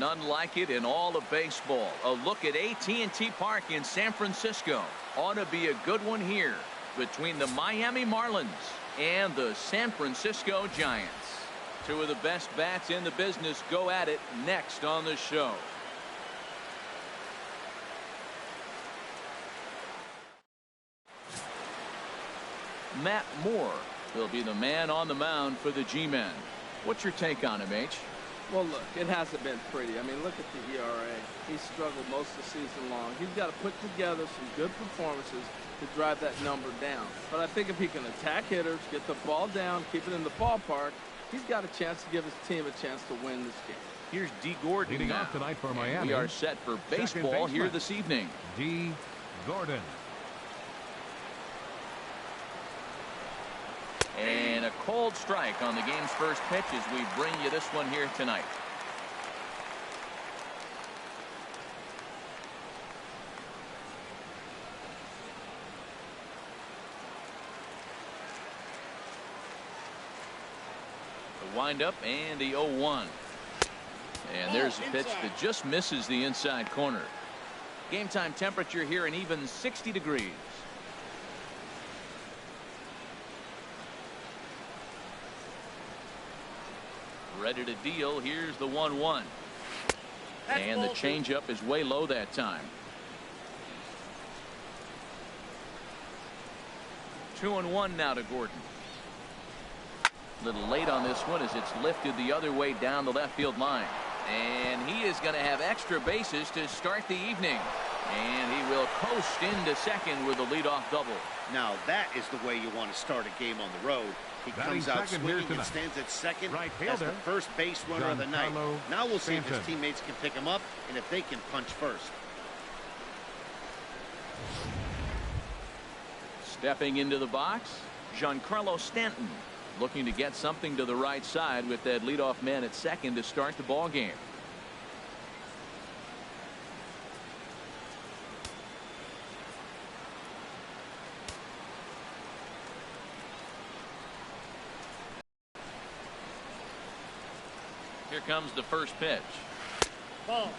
None like it in all of baseball. A look at AT&T Park in San Francisco. Ought to be a good one here between the Miami Marlins and the San Francisco Giants. Two of the best bats in the business go at it next on the show. Matt Moore will be the man on the mound for the G-men. What's your take on him, H? Well, look, it hasn't been pretty. I mean, look at the ERA. He's struggled most of the season long. He's got to put together some good performances to drive that number down. But I think if he can attack hitters, get the ball down, keep it in the ballpark, he's got a chance to give his team a chance to win this game. Here's D. Gordon leading off tonight for Miami. We are set for baseball here this evening. D. Gordon. And a cold strike on the game's first pitch as we bring you this one here tonight. The windup and the 0-1. And there's a pitch that just misses the inside corner. Game time temperature here an even 60 degrees. Ready to deal. Here's the 1-1. And the changeup is way low that time. 2-1 now to Gordon. A little late on this one as it's lifted the other way down the left field line. And he is going to have extra bases to start the evening. And he will coast into second with a leadoff double. Now that is the way you want to start a game on the road. He comes out swinging and stands at second as the first base runner of the night. Now we'll see if his teammates can pick him up and if they can punch first. Stepping into the box, Giancarlo Stanton looking to get something to the right side with that leadoff man at second to start the ball game. Here comes the first pitch.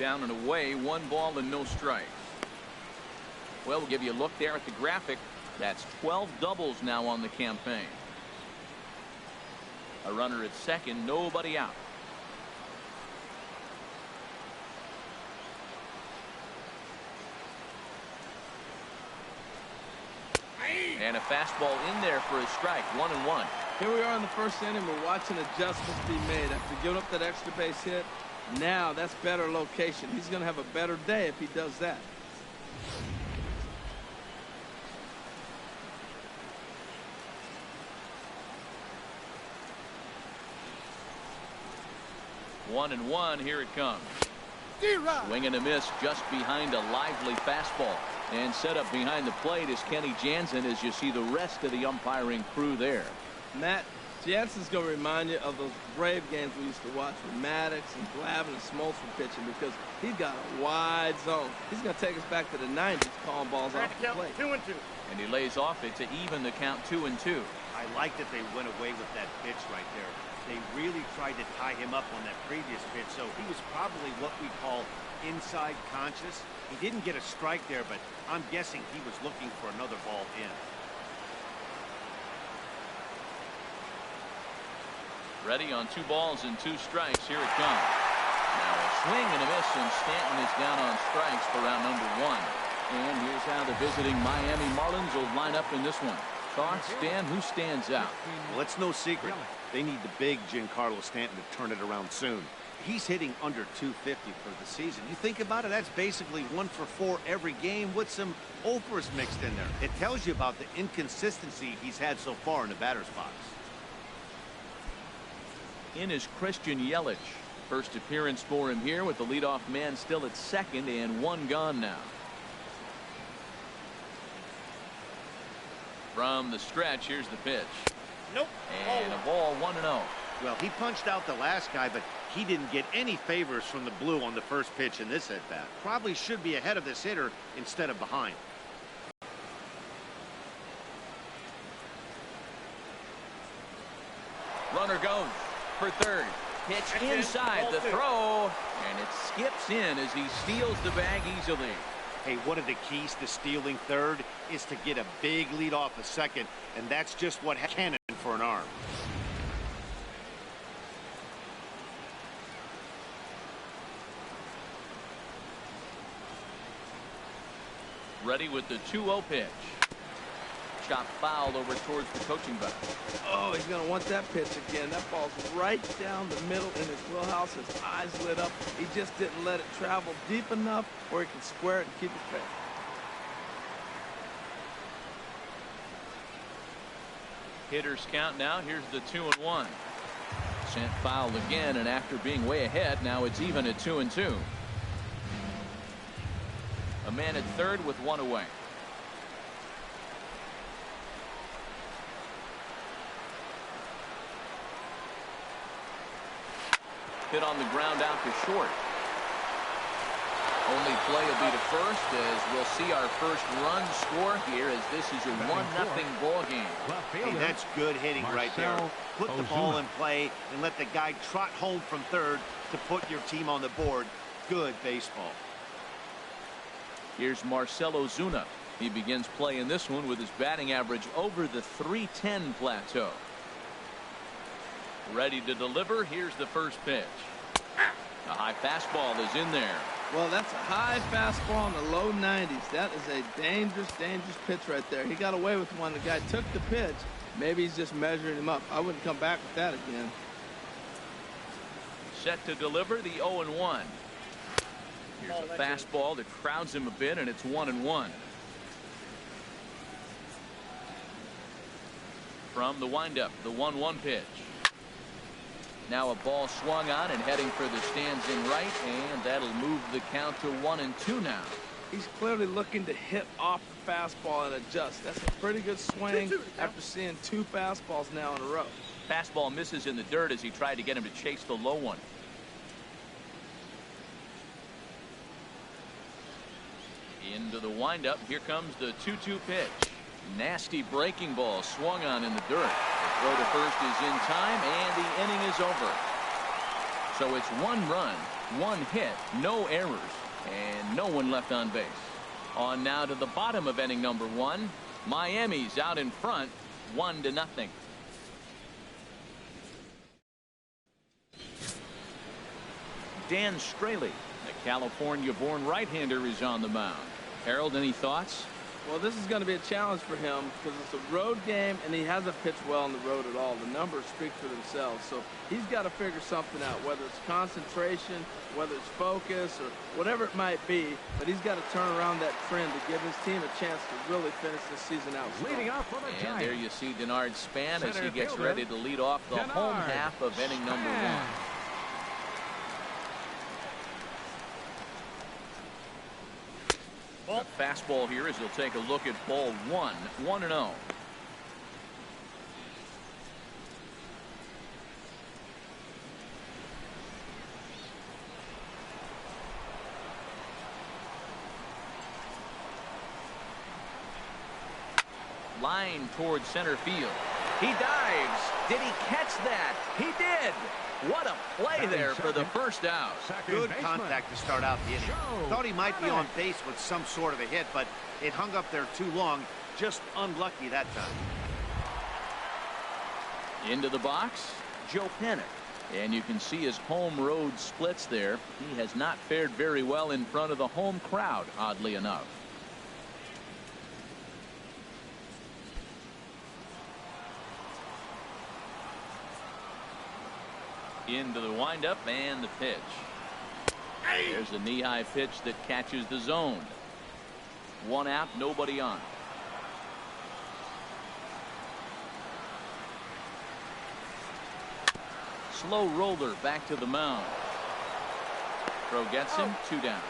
Down and away, 1 ball and no strikes. Well, we'll give you a look there at the graphic. That's 12 doubles now on the campaign. A runner at second, nobody out. And a fastball in there for a strike. 1-1. Here we are in the first inning. We're watching adjustments be made after giving up that extra base hit. Now that's better location. He's going to have a better day if he does that. One and one. Here it comes. Swing and a miss just behind a lively fastball. And set up behind the plate is Kenny Jansen as you see the rest of the umpiring crew there. Matt, Jansen's going to remind you of those Brave games we used to watch with Maddox and Glavine and Smoltz were pitching because he's got a wide zone. He's going to take us back to the 90s calling balls off the plate. 2-2. And he lays off it to even the count 2-2. I like that they went away with that pitch right there. They really tried to tie him up on that previous pitch, so he was probably what we call inside conscious. He didn't get a strike there, but I'm guessing he was looking for another ball in. Ready on 2 balls and 2 strikes. Here it comes. Now a swing and a miss, and Stanton is down on strikes for round number 1. And here's how the visiting Miami Marlins will line up in this one. Thoughts, Stan? Who stands out? Well, it's no secret. They need the big Giancarlo Stanton to turn it around soon. He's hitting under 250 for the season. You think about it, that's basically 1 for 4 every game with some offers mixed in there. It tells you about the inconsistency he's had so far in the batter's box. In is Christian Yelich. First appearance for him here with the leadoff man still at second and 1 gone now. From the stretch, here's the pitch. Nope. And a ball 1-0. Well, he punched out the last guy, but he didn't get any favors from the blue on the first pitch in this at-bat. Probably should be ahead of this hitter instead of behind. Runner goes for third. Pitch inside the throw, and it skips in as he steals the bag easily. Hey, one of the keys to stealing third is to get a big lead off a second, and that's just what cannon for an arm. Ready with the 2-0 pitch. Chop foul over towards the coaching box. Oh, he's going to want that pitch again. That ball's right down the middle in his wheelhouse. His eyes lit up. He just didn't let it travel deep enough where he can square it and keep it fair. Hitters count now. Here's the 2-1. Sent foul again, and after being way ahead, now it's even at 2-2. A man at third with one away. Hit on the ground out to short. Only play will be to first as we'll see our first run score here as this is a 1-0 ball game. Hey, that's good hitting right there. Put the ball in play and let the guy trot home from third to put your team on the board. Good baseball. Here's Marcell Ozuna. He begins play in this one with his batting average over the .310 plateau. Ready to deliver. Here's the first pitch. A high fastball is in there. Well, that's a high fastball in the low 90s. That is a dangerous, dangerous pitch right there. He got away with one. The guy took the pitch. Maybe he's just measuring him up. I wouldn't come back with that again. Set to deliver the 0-1. Here's a fastball that crowds him a bit, and it's 1-1. From the windup, the 1-1 pitch. Now a ball swung on and heading for the stands in right, and that'll move the count to 1-2 now. He's clearly looking to hit off the fastball and adjust. That's a pretty good swing after seeing 2 fastballs now in a row. Fastball misses in the dirt as he tried to get him to chase the low one. Into the windup. Here comes the 2-2 pitch. Nasty breaking ball swung on in the dirt. The throw to first is in time, and the inning is over. So it's 1 run, 1 hit, no errors, and no one left on base. On now to the bottom of inning number 1. Miami's out in front, 1-0. Dan Straley, the California-born right-hander, is on the mound. Harold, any thoughts? Well, this is going to be a challenge for him because it's a road game and he hasn't pitched well on the road at all. The numbers speak for themselves. So he's got to figure something out, whether it's concentration, whether it's focus, or whatever it might be. But he's got to turn around that trend to give his team a chance to really finish the season out strong. Leading off for the And Giants. there you see Denard Span as he Center gets fielder, ready to lead off the home half of inning number 1. A fastball here as he'll take a look at ball 1, 1-0. Line towards center field. He dives. Did he catch that? He did. What a play there for the first out. Good contact to start out the inning. Thought he might be on base with some sort of a hit, but it hung up there too long. Just unlucky that time. Into the box, Joe Panik. And you can see his home road splits there. He has not fared very well in front of the home crowd, oddly enough. Into the windup and the pitch. There's a knee-high pitch that catches the zone. 1 out, nobody on. Slow roller back to the mound. Throw gets him, 2 down.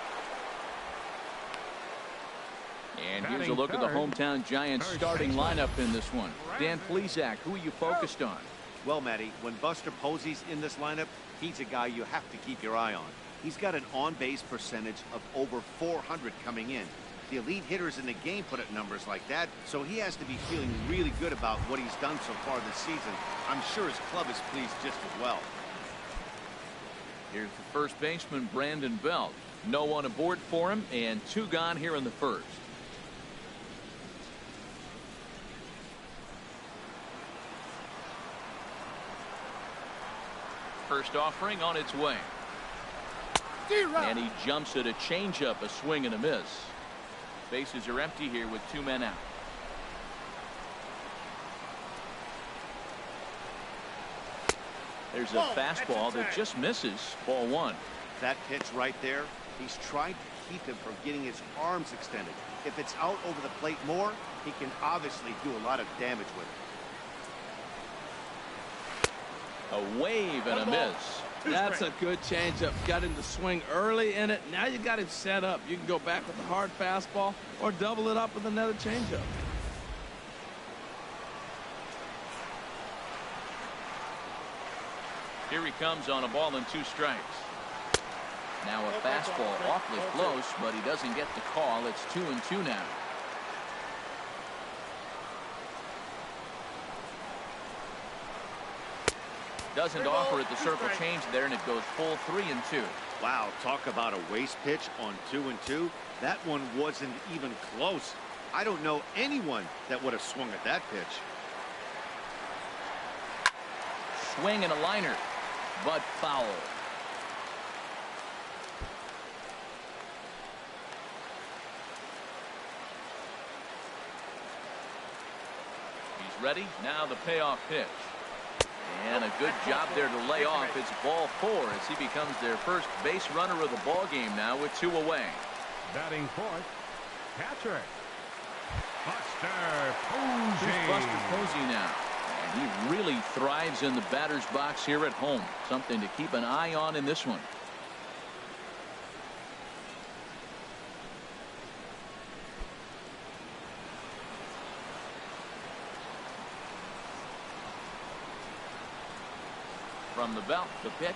And here's a look at the hometown Giants starting lineup in this one. Dan Plesac, who are you focused on? Well, Matty, when Buster Posey's in this lineup, he's a guy you have to keep your eye on. He's got an on-base percentage of over 400 coming in. The elite hitters in the game put up numbers like that, so he has to be feeling really good about what he's done so far this season. I'm sure his club is pleased just as well. Here's the first baseman, Brandon Belt. No one aboard for him, and 2 gone here in the first. First offering on its way. And he jumps at a changeup, a swing and a miss. Bases are empty here with 2 men out. There's a fastball that just misses. Ball 1. That pitch right there, he's tried to keep him from getting his arms extended. If it's out over the plate more, he can obviously do a lot of damage with it. A wave and a miss. That's a good changeup. Got him to swing early in it. Now you got him set up. You can go back with a hard fastball or double it up with another changeup. Here he comes on a ball and 2 strikes. Now a fastball awfully close, but he doesn't get the call. It's 2-2 now. Doesn't offer it the circle change there, and it goes full 3-2. Wow, talk about a waste pitch on 2-2. That one wasn't even close. I don't know anyone that would have swung at that pitch. Swing and a liner, but foul. He's ready. Now the payoff pitch. And a good job there to lay off. It's ball 4 as he becomes their first base runner of the ball game now with 2 away. Batting fourth, catcher, Buster Posey. Here's Buster Posey now. And he really thrives in the batter's box here at home. Something to keep an eye on in this one. From the belt, the pitch.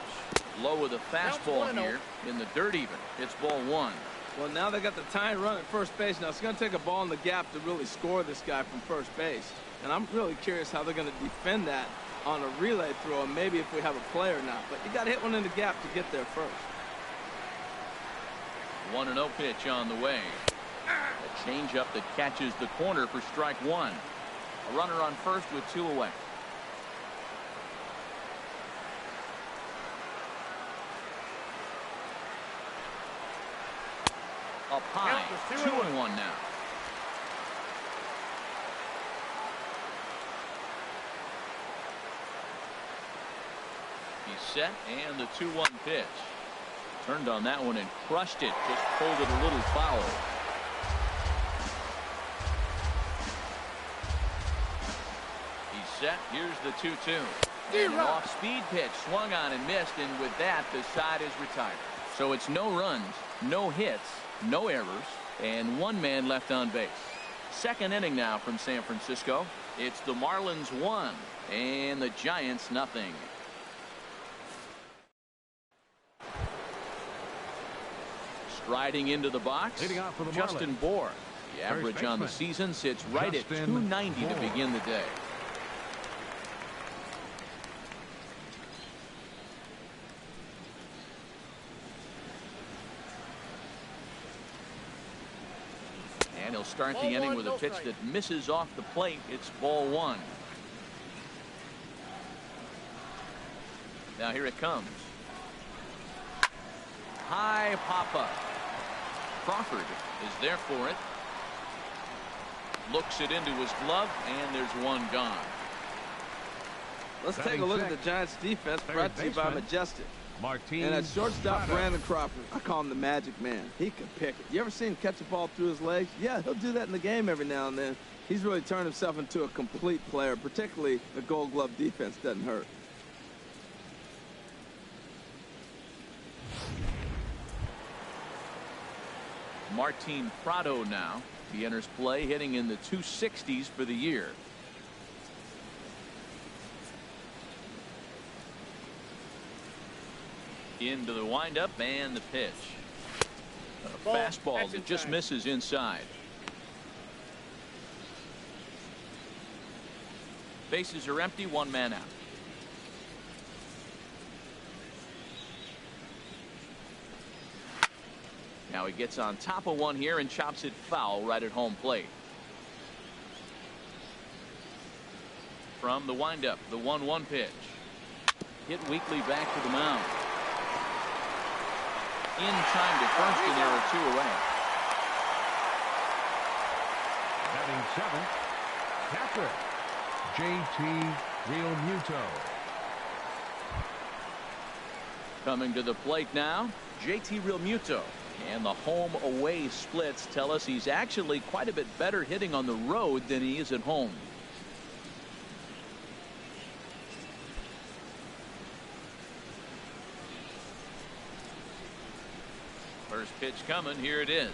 Low with a fastball here in the dirt even. It's ball 1. Well, now they got the tying run at first base. Now it's going to take a ball in the gap to really score this guy from first base. And I'm really curious how they're going to defend that on a relay throw, and maybe if we have a play or not. But you got to hit one in the gap to get there first. 1-0 pitch on the way. A changeup that catches the corner for strike 1. A runner on first with 2 away. Up high, 2-1 now. He's set, and the 2-1 pitch. Turned on that one and crushed it. Just pulled it a little foul. He's set. Here's the 2-2. And an off-speed pitch swung on and missed, and with that, the side is retired. So it's no runs, no hits, no errors, and 1 man left on base. Second inning now from San Francisco. It's the Marlins 1 and the Giants nothing. Striding into the box, Leading off for the Justin Marlins. Bohr. The average on the season sits right at .290 to begin the day. And he'll start the inning with a pitch that misses off the plate. It's ball 1. Now here it comes. High pop-up. Crawford is there for it. Looks it into his glove, and there's 1 gone. Let's take a look at the Giants defense, brought to you by Majestic. And at shortstop, Brandon Crawford, I call him the magic man. He can pick it. You ever seen him catch a ball through his legs? Yeah, he'll do that in the game every now and then. He's really turned himself into a complete player, particularly the Gold Glove defense doesn't hurt. Martin Prado now. He enters play hitting in the 260s for the year. Into the windup and the pitch. A fastball that just misses inside. Bases are empty, 1 man out. Now he gets on top of one here and chops it foul right at home plate. From the windup, the 1-1 pitch. Hit weakly back to the mound. In time to first, and there are 2 away. Batting 7th, catcher, JT Realmuto. Coming to the plate now, JT Realmuto. And the home-away splits tell us he's actually quite a bit better hitting on the road than he is at home. First pitch coming. Here it is.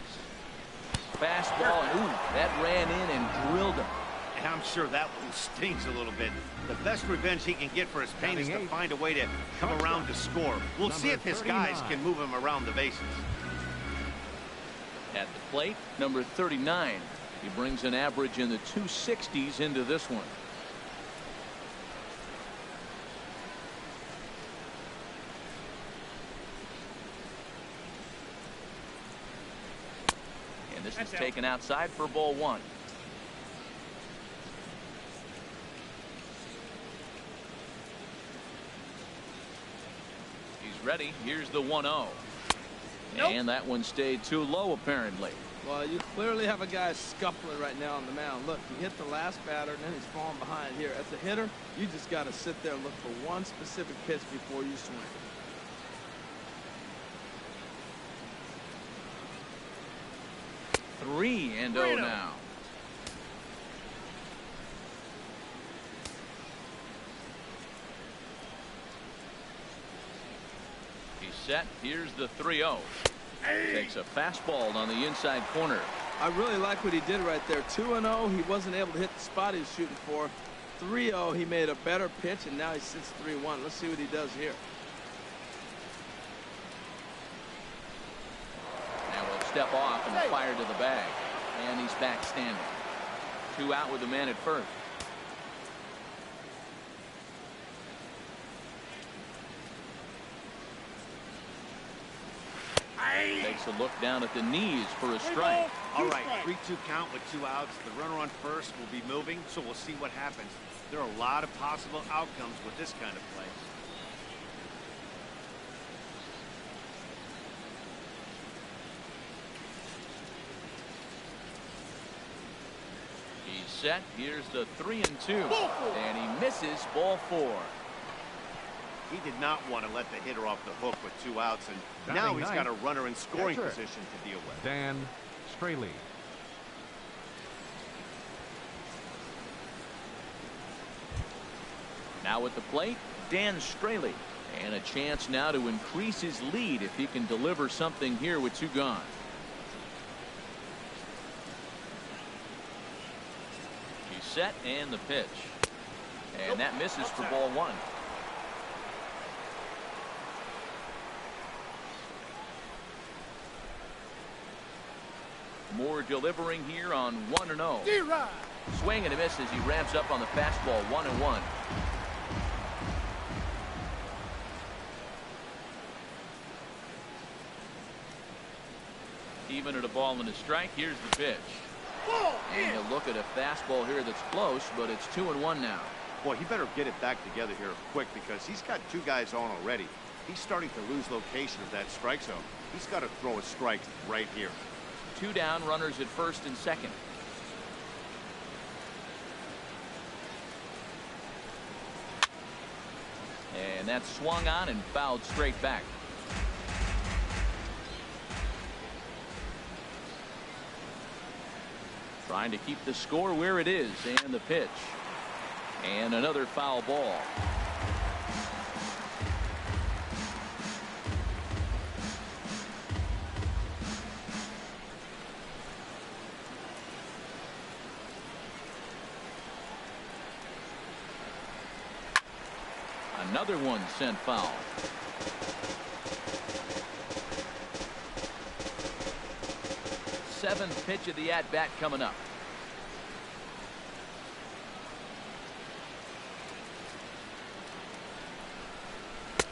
Fastball, and ooh, that ran in and drilled him. And I'm sure that one stings a little bit. The best revenge he can get for his pain is to find a way to come around to score. We'll see if his guys can move him around the bases. At the plate, number 39. He brings an average in the 260s into this one. And this is taken outside for ball 1. He's ready. Here's the 1-0. Nope. And that one stayed too low, apparently. Well, you clearly have a guy scuffling right now on the mound. Look, he hit the last batter, and then he's falling behind here. As a hitter, you just got to sit there and look for one specific pitch before you swing. Three and 0 now. He's set. Here's the 3-0. Takes a fastball on the inside corner. I really like what he did right there. 2-0. He wasn't able to hit the spot he was shooting for. 3-0. He made a better pitch, and now he sits 3-1. Let's see what he does here. Now we'll step off and fire to the bag. And he's back standing. 2 out with the man at first. Takes a look down at the knees for a strike. All right, 3-2 count with 2 outs. The runner on first will be moving, so we'll see what happens. There are a lot of possible outcomes with this kind of play. He's set. Here's the 3-2. And he misses ball 4. He did not want to let the hitter off the hook with 2 outs, and now he's got a runner in scoring position to deal with. Dan Straley. Now at the plate, Dan Straley. And a chance now to increase his lead if he can deliver something here with 2 gone. He's set, and the pitch. And that misses for ball 1. Moore delivering here on 1-0. Swing and a miss as he ramps up on the fastball. 1-1. Even at a ball and a strike. Here's the pitch. And a look at a fastball here that's close, but it's 2-1 now. Boy, he better get it back together here quick because he's got 2 guys on already. He's starting to lose location of that strike zone. He's got to throw a strike right here. 2 down, runners at first and second. And that's swung on and fouled straight back. Trying to keep the score where it is, and the pitch. And another foul ball. Another one sent foul. Seventh pitch of the at-bat coming up.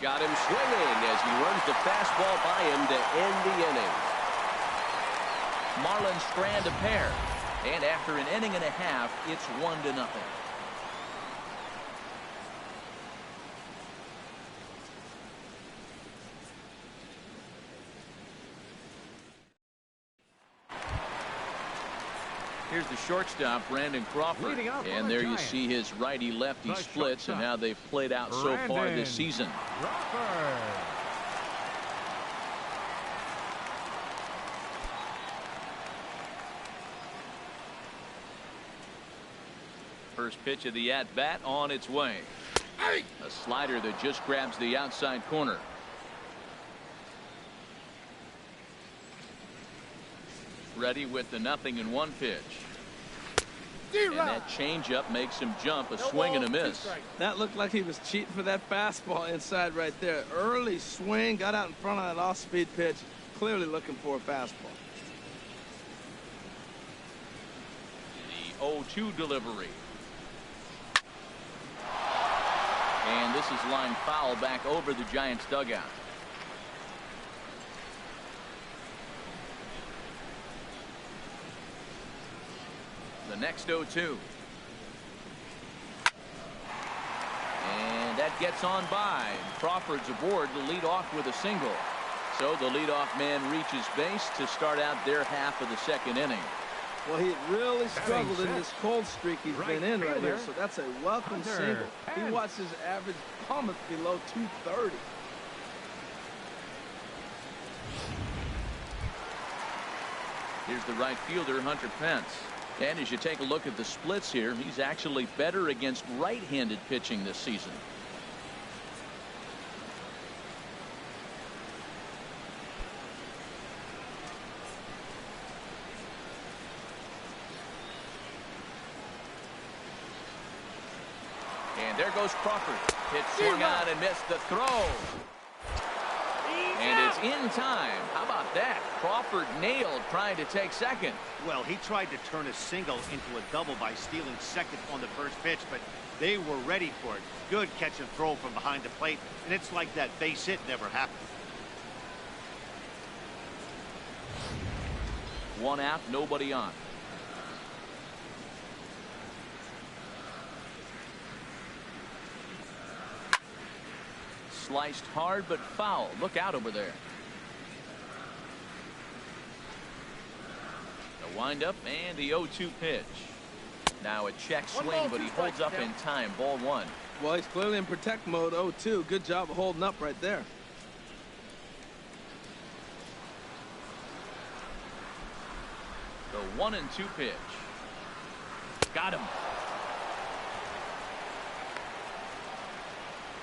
Got him swinging as he runs the fastball by him to end the inning. Marlins strand a pair. And after an inning and a half, it's 1-0. Here's the shortstop, Brandon Crawford. And there you see his righty-lefty splits and how they've played out so far this season. First pitch of the at-bat on its way. A slider that just grabs the outside corner. Ready with the 0-1 pitch. And that changeup makes him jump. A swing and a miss. That looked like he was cheating for that fastball inside right there. Early swing, got out in front of that off-speed pitch. Clearly looking for a fastball. The 0-2 delivery. And this is lined foul back over the Giants dugout. The next 0-2. And that gets on by. Crawford's aboard to lead off with a single. So the leadoff man reaches base to start out their half of the second inning. Well, he really struggled in this cold streak he's been in right here, so that's a welcome single. He watched his average plummet below 230. Here's the right fielder, Hunter Pence. And as you take a look at the splits here, he's actually better against right-handed pitching this season. And there goes Crawford. Hit swung on and missed the throw. And it's in time. How about that? Crawford nailed trying to take second. Well, he tried to turn a single into a double by stealing second on the first pitch, but they were ready for it. Good catch and throw from behind the plate, and it's like that base hit never happened. One out, nobody on. Sliced hard but foul. Look out over there. The windup and the 0-2 pitch. Now a check swing, but he holds up in time. Ball one. Well, he's clearly in protect mode. 0-2. Good job of holding up right there. The 1-2 pitch. Got him.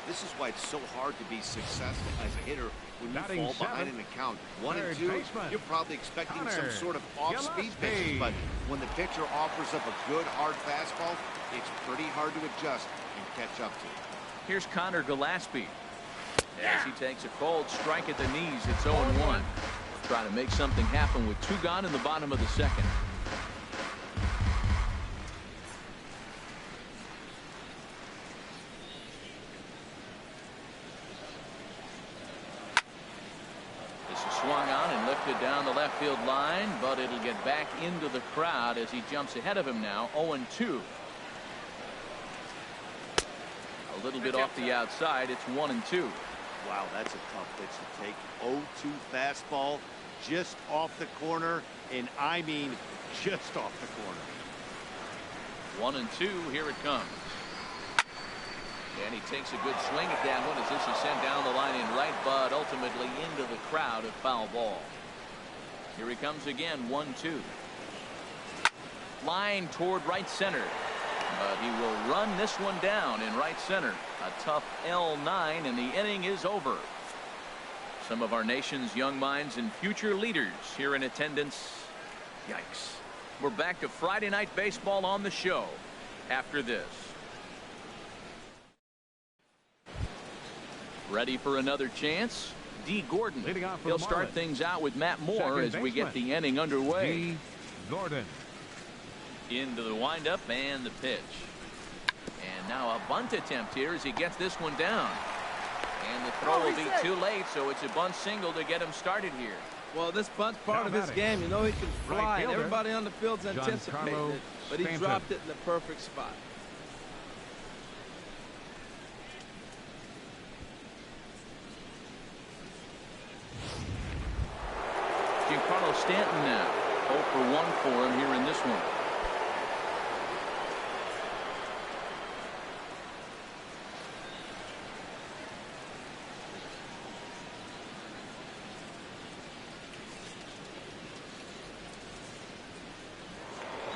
This is why it's so hard to be successful as a hitter when you Batting fall behind seventh, an account 1-2. baseman. You're probably expecting some Connor sort of off-speed pitch, but when the pitcher offers up a good hard fastball, it's pretty hard to adjust and catch up to. Here's Connor Gillespie. As he takes a cold strike at the knees, it's 0-1. Trying to make something happen with two gone in the bottom of the second. Swung on and lifted down the left field line, but it'll get back into the crowd as he jumps ahead of him now. 0-2. A little bit off the outside. It's 1-2. Wow, that's a tough pitch to take. 0-2 fastball just off the corner, and I mean just off the corner. 1-2. Here it comes. And he takes a good swing at that one as this is sent down the line in right, but ultimately into the crowd, a foul ball. Here he comes again. 1-2. Line toward right center, but he will run this one down in right center. A tough L9, and the inning is over. Some of our nation's young minds and future leaders here in attendance. Yikes. We're back to Friday Night Baseball on the show after this. Ready for another chance? D. Gordon. He'll start things out with Matt Moore as we get the inning underway. D. Gordon. Into the windup and the pitch. And now a bunt attempt here as he gets this one down. And the throw will be too late, so it's a bunt single to get him started here. Well, this bunt's part of his game. You know he can fly, and everybody on the field's anticipating it, but he dropped it in the perfect spot. Giancarlo Stanton now 0 for 1 for him here in this one.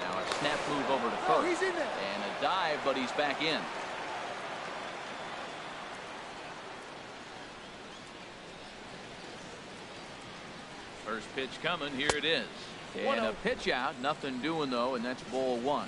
Now a snap move over to first. He's in there. And a dive, but he's back in. First pitch coming. Here it is. And a pitch out. Nothing doing, though, and that's ball 1.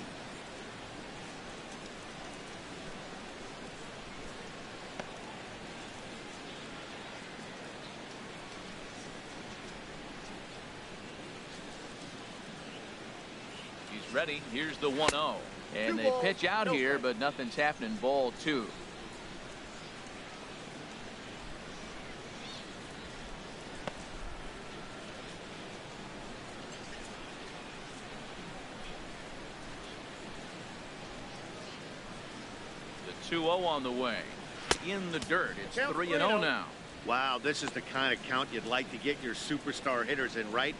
He's ready. Here's the 1-0. And they pitch out here, but nothing's happening. Ball 2. The 2-0 on the way. In the dirt. It's 3-0 now. Wow, this is the kind of count you'd like to get your superstar hitters in, right?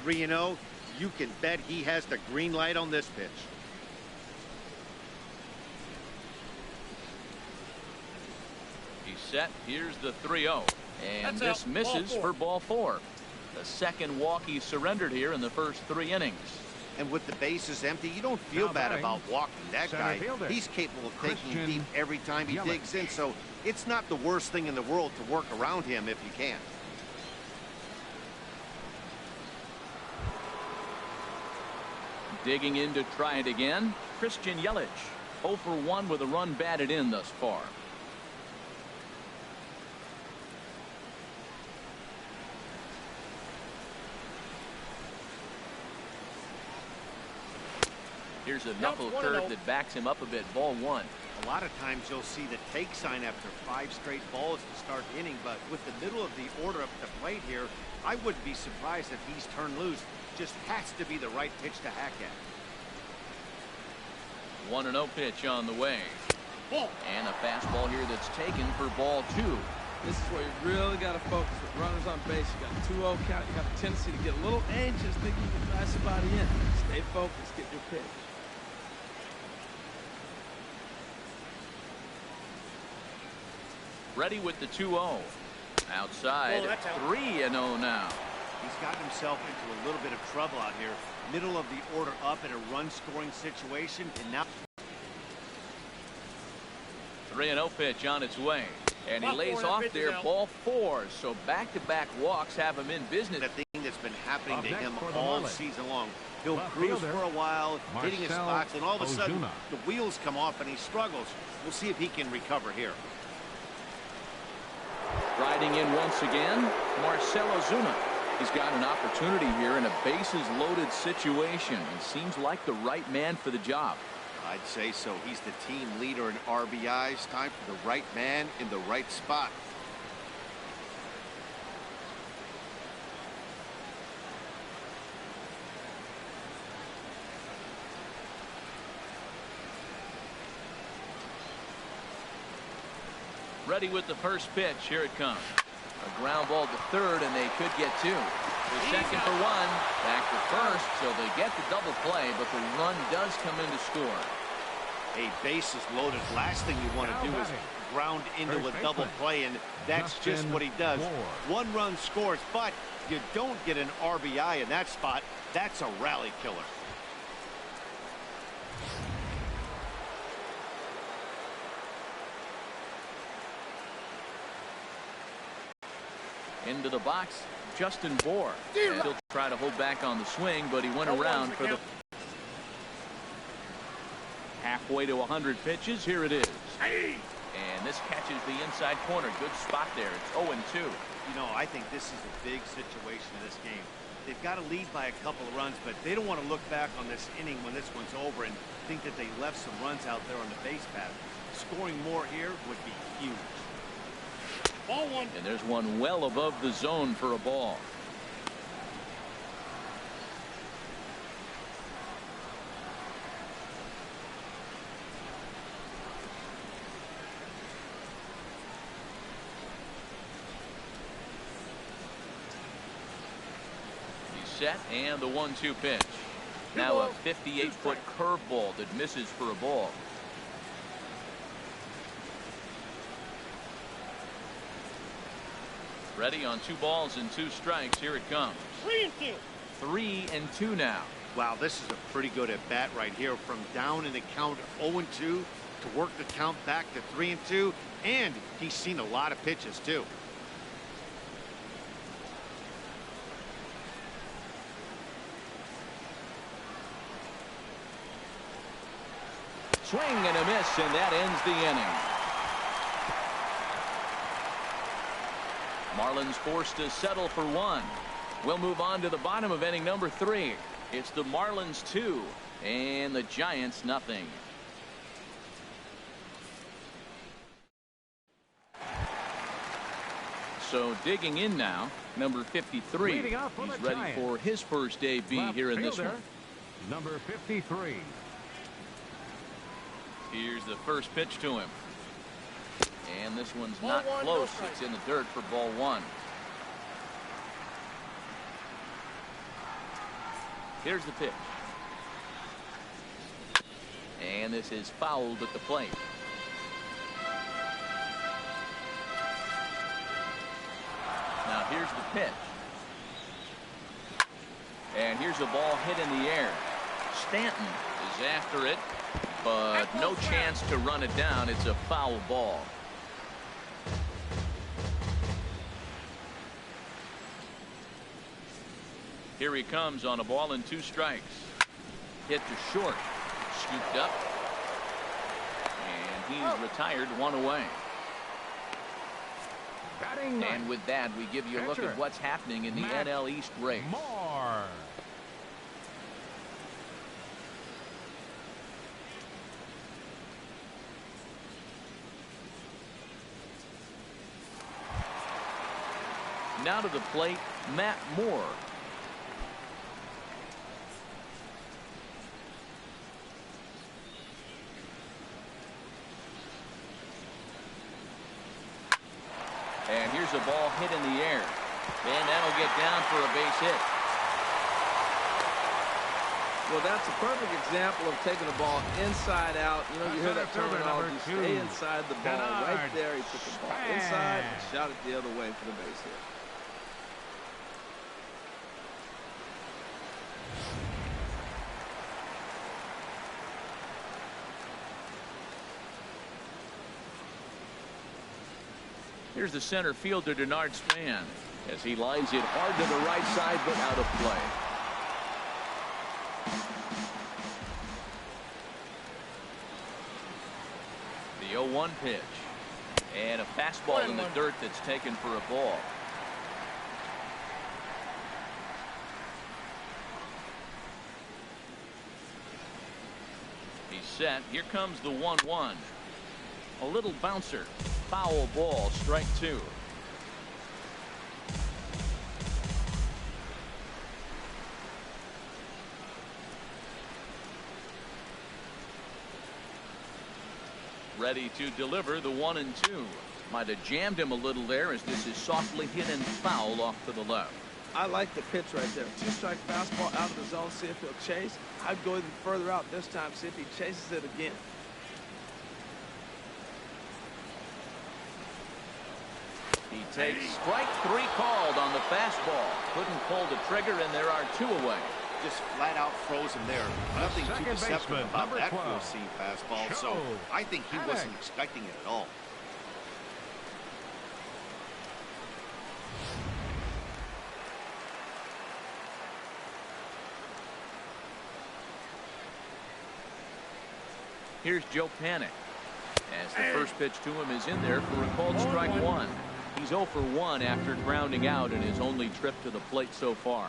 3-0. You can bet he has the green light on this pitch. He's set. Here's the 3-0. And this misses for ball 4. The second walk he surrendered here in the first 3 innings. And with the bases empty, you don't feel bad about walking that guy. He's capable of taking deep every time he digs in, so it's not the worst thing in the world to work around him if you can. Digging in to try it again. Christian Yelich 0 for 1 with a run batted in thus far. Here's a knuckle curve that backs him up a bit. Ball 1. A lot of times you'll see the take sign after 5 straight balls to start the inning, but with the middle of the order up the plate here, I wouldn't be surprised if he's turned loose. Just has to be the right pitch to hack at. 1-0 pitch on the way. And a fastball here that's taken for ball 2. This is where you really got to focus with runners on base. You got a 2-0 count. You have a tendency to get a little anxious, thinking you can drive somebody in. Stay focused. Get your pitch. Ready with the 2-0. Outside. 3-0 now. He's gotten himself into a little bit of trouble out here. Middle of the order up in a run-scoring situation, and now 3-0 pitch on its way. And he lays off there. Ball 4. So back-to-back walks have him in business. The thing that's been happening to him all season long. He'll cruise for a while, hitting his spots, and all of a sudden the wheels come off and he struggles. We'll see if he can recover here. Riding in once again, Marcell Ozuna. He's got an opportunity here in a bases-loaded situation and seems like the right man for the job. I'd say so. He's the team leader in RBIs. Time for the right man in the right spot. Ready with the first pitch. Here it comes. A ground ball to third, and they could get 2. The second for 1. Back to first, so they get the double play, but the run does come in to score. A bases loaded. Last thing you want to do is ground into a double play, and that's just what he does. 1 run scores, but you don't get an RBI in that spot. That's a rally killer. Into the box, Justin Bour. He'll try to hold back on the swing, but he went around for the halfway to 100 pitches. Here it is. And this catches the inside corner. Good spot there. It's 0-2. You know, I think this is a big situation in this game. They've got to lead by a couple of runs, but they don't want to look back on this inning when this one's over and think that they left some runs out there on the base path. Scoring more here would be huge. Ball 1. And there's one well above the zone for a ball. set and the 1-2 pitch. Now a 58-foot curveball that misses for a ball. Ready on 2 balls and 2 strikes. Here it comes. 3-2 now. Wow, this is a pretty good at bat right here. From down in the count 0-2 to work the count back to 3-2, and he's seen a lot of pitches too. Swing and a miss, and that ends the inning. Marlins forced to settle for 1. We'll move on to the bottom of inning number 3. It's the Marlins 2 and the Giants nothing. So digging in now, number 53. He's ready for his first debut here in this one. Number 53. Here's the first pitch to him. And this one's not close. It's in the dirt for ball 1. Here's the pitch. And this is fouled at the plate. Now here's the pitch. And here's a ball hit in the air. Stanton is after it, but no chance to run it down. It's a foul ball. Here he comes on a ball and 2 strikes. Hit to short. Scooped up. And he's retired 1 away. And with that, we give you a look at what's happening in the NL East race. Now to the plate, Matt Moore. And here's a ball hit in the air. And that'll get down for a base hit. Well, that's a perfect example of taking the ball inside out. You know, you hear that terminology, stay inside the ball. Right there, he took the ball inside and shot it the other way for the base hit. Here's the center fielder, Denard Span, as he lines it hard to the right side, but out of play. The 0-1 pitch. And a fastball in the dirt that's taken for a ball. He's set. Here comes the 1-1. A little bouncer. Foul ball, strike 2. Ready to deliver the 1-2. Might have jammed him a little there as this is softly hit and foul off to the left. I like the pitch right there. 2-strike fastball out of the zone, see if he'll chase. I'd go even further out this time, see if he chases it again. He takes strike 3 called on the fastball. Couldn't pull the trigger, and there are 2 away. Just flat out frozen there. Nothing too deceptive about that 4-seam fastball, so I think he wasn't expecting it at all. Here's Joe Panic, as the first pitch to him is in there for a called strike 1. He's 0 for 1 after grounding out in his only trip to the plate so far.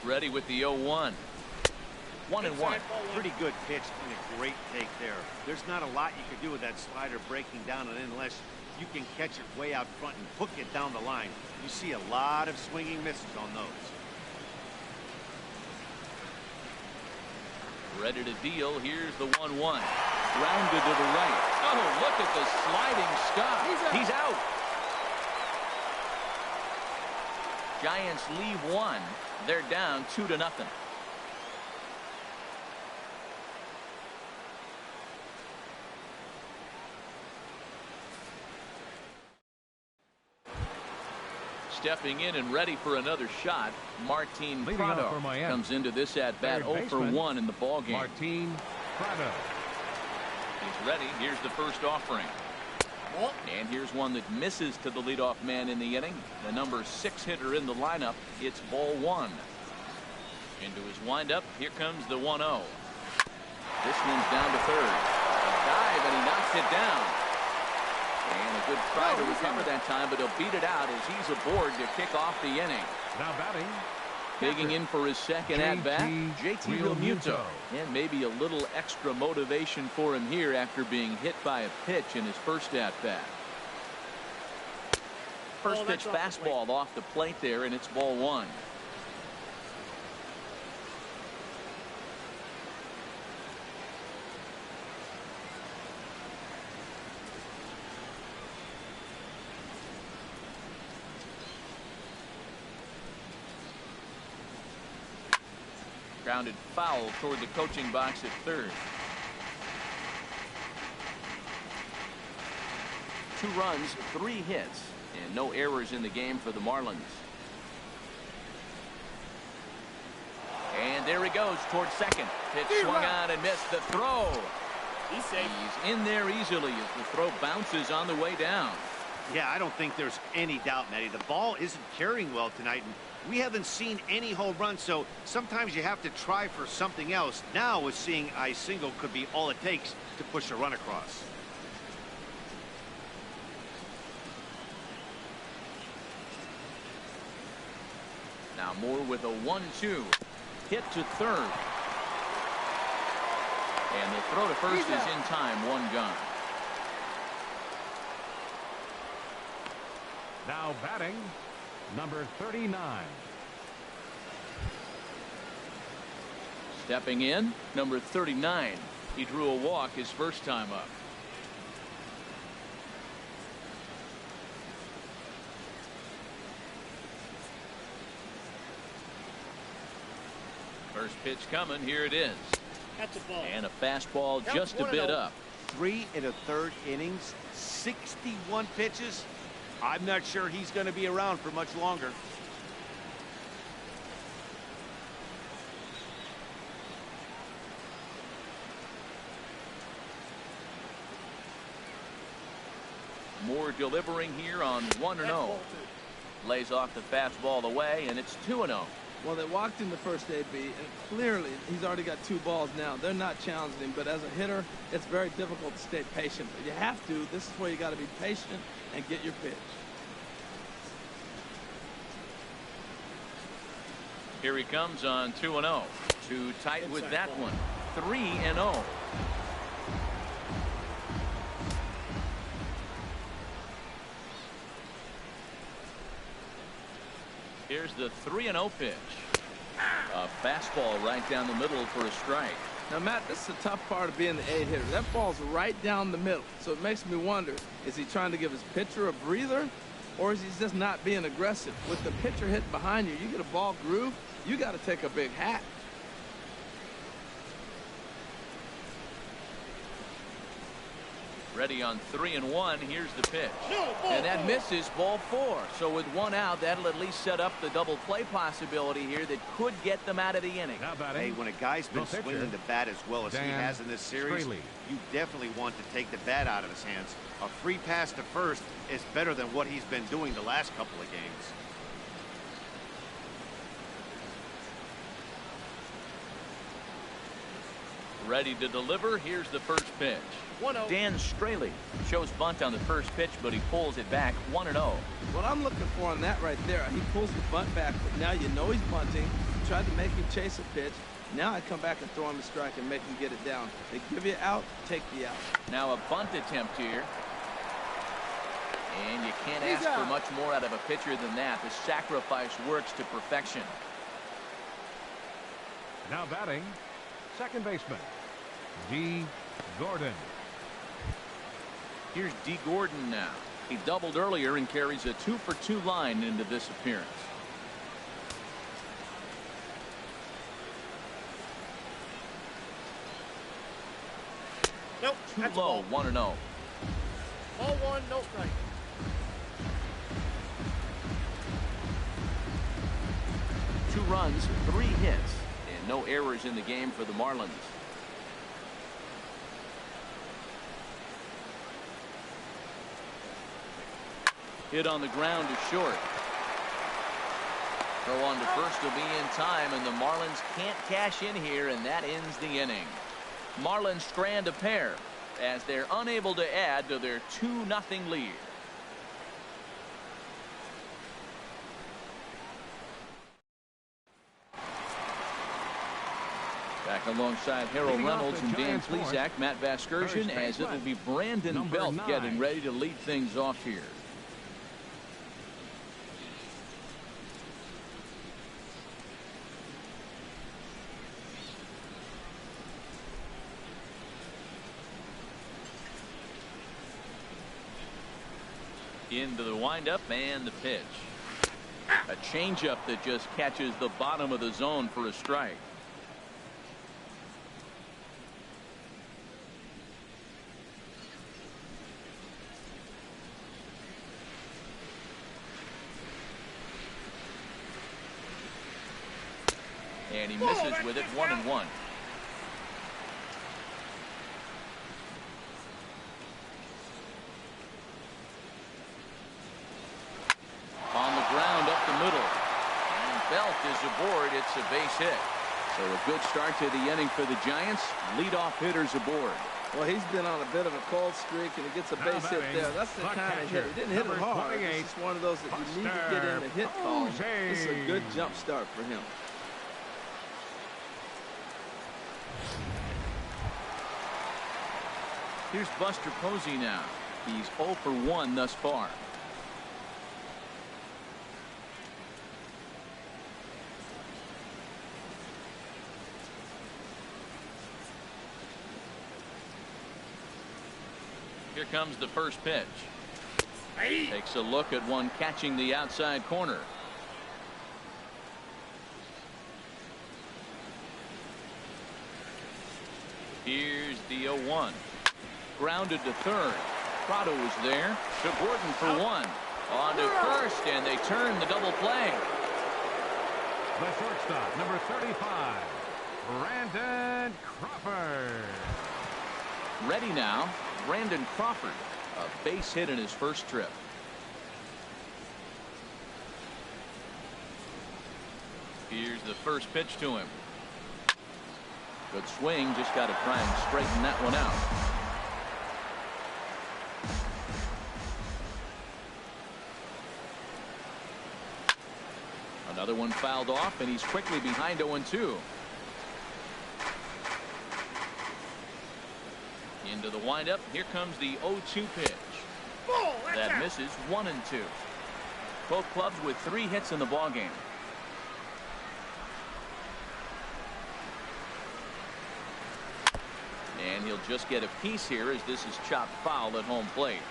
Ready with the 0-1. 1-1. Pretty good pitch and a great take there. There's not a lot you can do with that slider breaking down and in unless you can catch it way out front and hook it down the line. You see a lot of swinging misses on those. Ready to deal. Here's the 1-1. Grounded to the right. Oh, look at the sliding stop. He's out. Giants leave one. They're down 2-0. Stepping in and ready for another shot, Martin Prado comes into this at-bat 0 for 1 in the ballgame. Martin Prado. He's ready. Here's the first offering. And here's one that misses to the leadoff man in the inning. The number 6 hitter in the lineup. It's ball 1. Into his windup. Here comes the 1-0. This one's down to third. A dive, and he knocks it down. And a good try to recover that time, but he'll beat it out as he's aboard to kick off the inning. Now batting. Digging in for his second at-bat, JT Realmuto. And maybe a little extra motivation for him here after being hit by a pitch in his first at-bat. First pitch fastball off the plate there, and it's ball 1. Grounded foul toward the coaching box at third. 2 runs, 3 hits, and no errors in the game for the Marlins. And there he goes towards second. Pitch swung on and missed. The throw. He's in there easily as the throw bounces on the way down. Yeah, I don't think there's any doubt, Matty. The ball isn't carrying well tonight, and we haven't seen any home runs, so sometimes you have to try for something else. Now, with seeing a single could be all it takes to push a run across. Now Moore with a 1-2. Hit to third. And the throw to first is in time. 1 gone. Now batting, number 39. Stepping in, number 39. He drew a walk his first time up. First pitch coming. Here it is. That's a ball. And a fastball just a bit up. 3 1/3 innings, 61 pitches. I'm not sure he's going to be around for much longer. Moore delivering here on 1-0. Lays off the fastball away, and it's 2-0. Well, they walked in the first AB, and clearly he's already got 2 balls now. They're not challenging him, but as a hitter, it's very difficult to stay patient. But you have to. This is where you got to be patient and get your pitch. Here he comes on 2-0. Too tight with that one. 3-0. Here's the 3-0 pitch. A fastball right down the middle for a strike. Now, Matt, this is the tough part of being the A hitter. That ball's right down the middle. So it makes me wonder, is he trying to give his pitcher a breather, or is he just not being aggressive? With the pitcher hitting behind you, you get a ball groove, you got to take a big hack. Ready on 3-1. Here's the pitch. And that misses, ball 4. So with 1 out, that'll at least set up the double play possibility here that could get them out of the inning. Hey, when a guy's been swinging the bat as well as he has in this series, you definitely want to take the bat out of his hands. A free pass to first is better than what he's been doing the last couple of games. Ready to deliver. Here's the first pitch. Dan Straley shows bunt on the first pitch, but he pulls it back. 1-0. What I'm looking for on that right there, he pulls the bunt back, but now you know he's bunting. Tried to make him chase a pitch. Now I come back and throw him a strike and make him get it down. They give you out, take the out. Now a bunt attempt here. And you can't ask for much more out of a pitcher than that. The sacrifice works to perfection. Now batting, second baseman, D. Gordon. Here's D. Gordon now. He doubled earlier and carries a 2-for-2 line into this appearance. Nope. Too That's low, ball. 1-0. Ball one, no strike. Two runs, 3 hits, and no errors in the game for the Marlins. Hit on the ground to short. Throw on to first will be in time, and the Marlins can't cash in here, and that ends the inning. Marlins strand a pair as they're unable to add to their 2-0 lead. Back alongside Harold Leading off Reynolds the and Dan Giants' fourth, Plesac, Matt Vasgersian, first as it will baseman, be Brandon number Belt 9. getting ready to lead things off here. Into the windup and the pitch. A changeup that just catches the bottom of the zone for a strike. And he misses with it, 1-1. On the ground up the middle. And Belt is aboard. It's a base hit. So a good start to the inning for the Giants. Leadoff hitters aboard. Well, he's been on a bit of a cold streak, and he gets a base hit there. That's the kind of hit. He didn't hit it hard. It's just one of those that you need to get in the hit column. This is a good jump start for him. Here's Buster Posey now. He's 0 for 1 thus far. Here comes the first pitch. Takes a look at one catching the outside corner. Here's the 0-1. Grounded to third. Prado was there. To Gordon for 1. On to first, and they turn the double play. The shortstop, number 35, Brandon Crawford. Ready now, Brandon Crawford. A base hit in his first trip. Here's the first pitch to him. Good swing, just got to try and straighten that one out. Another one fouled off, and he's quickly behind 0-2. Into the windup. Here comes the 0-2 pitch. That misses, 1-2. Both clubs with 3 hits in the ballgame. And he'll just get a piece here as this is chopped foul at home plate.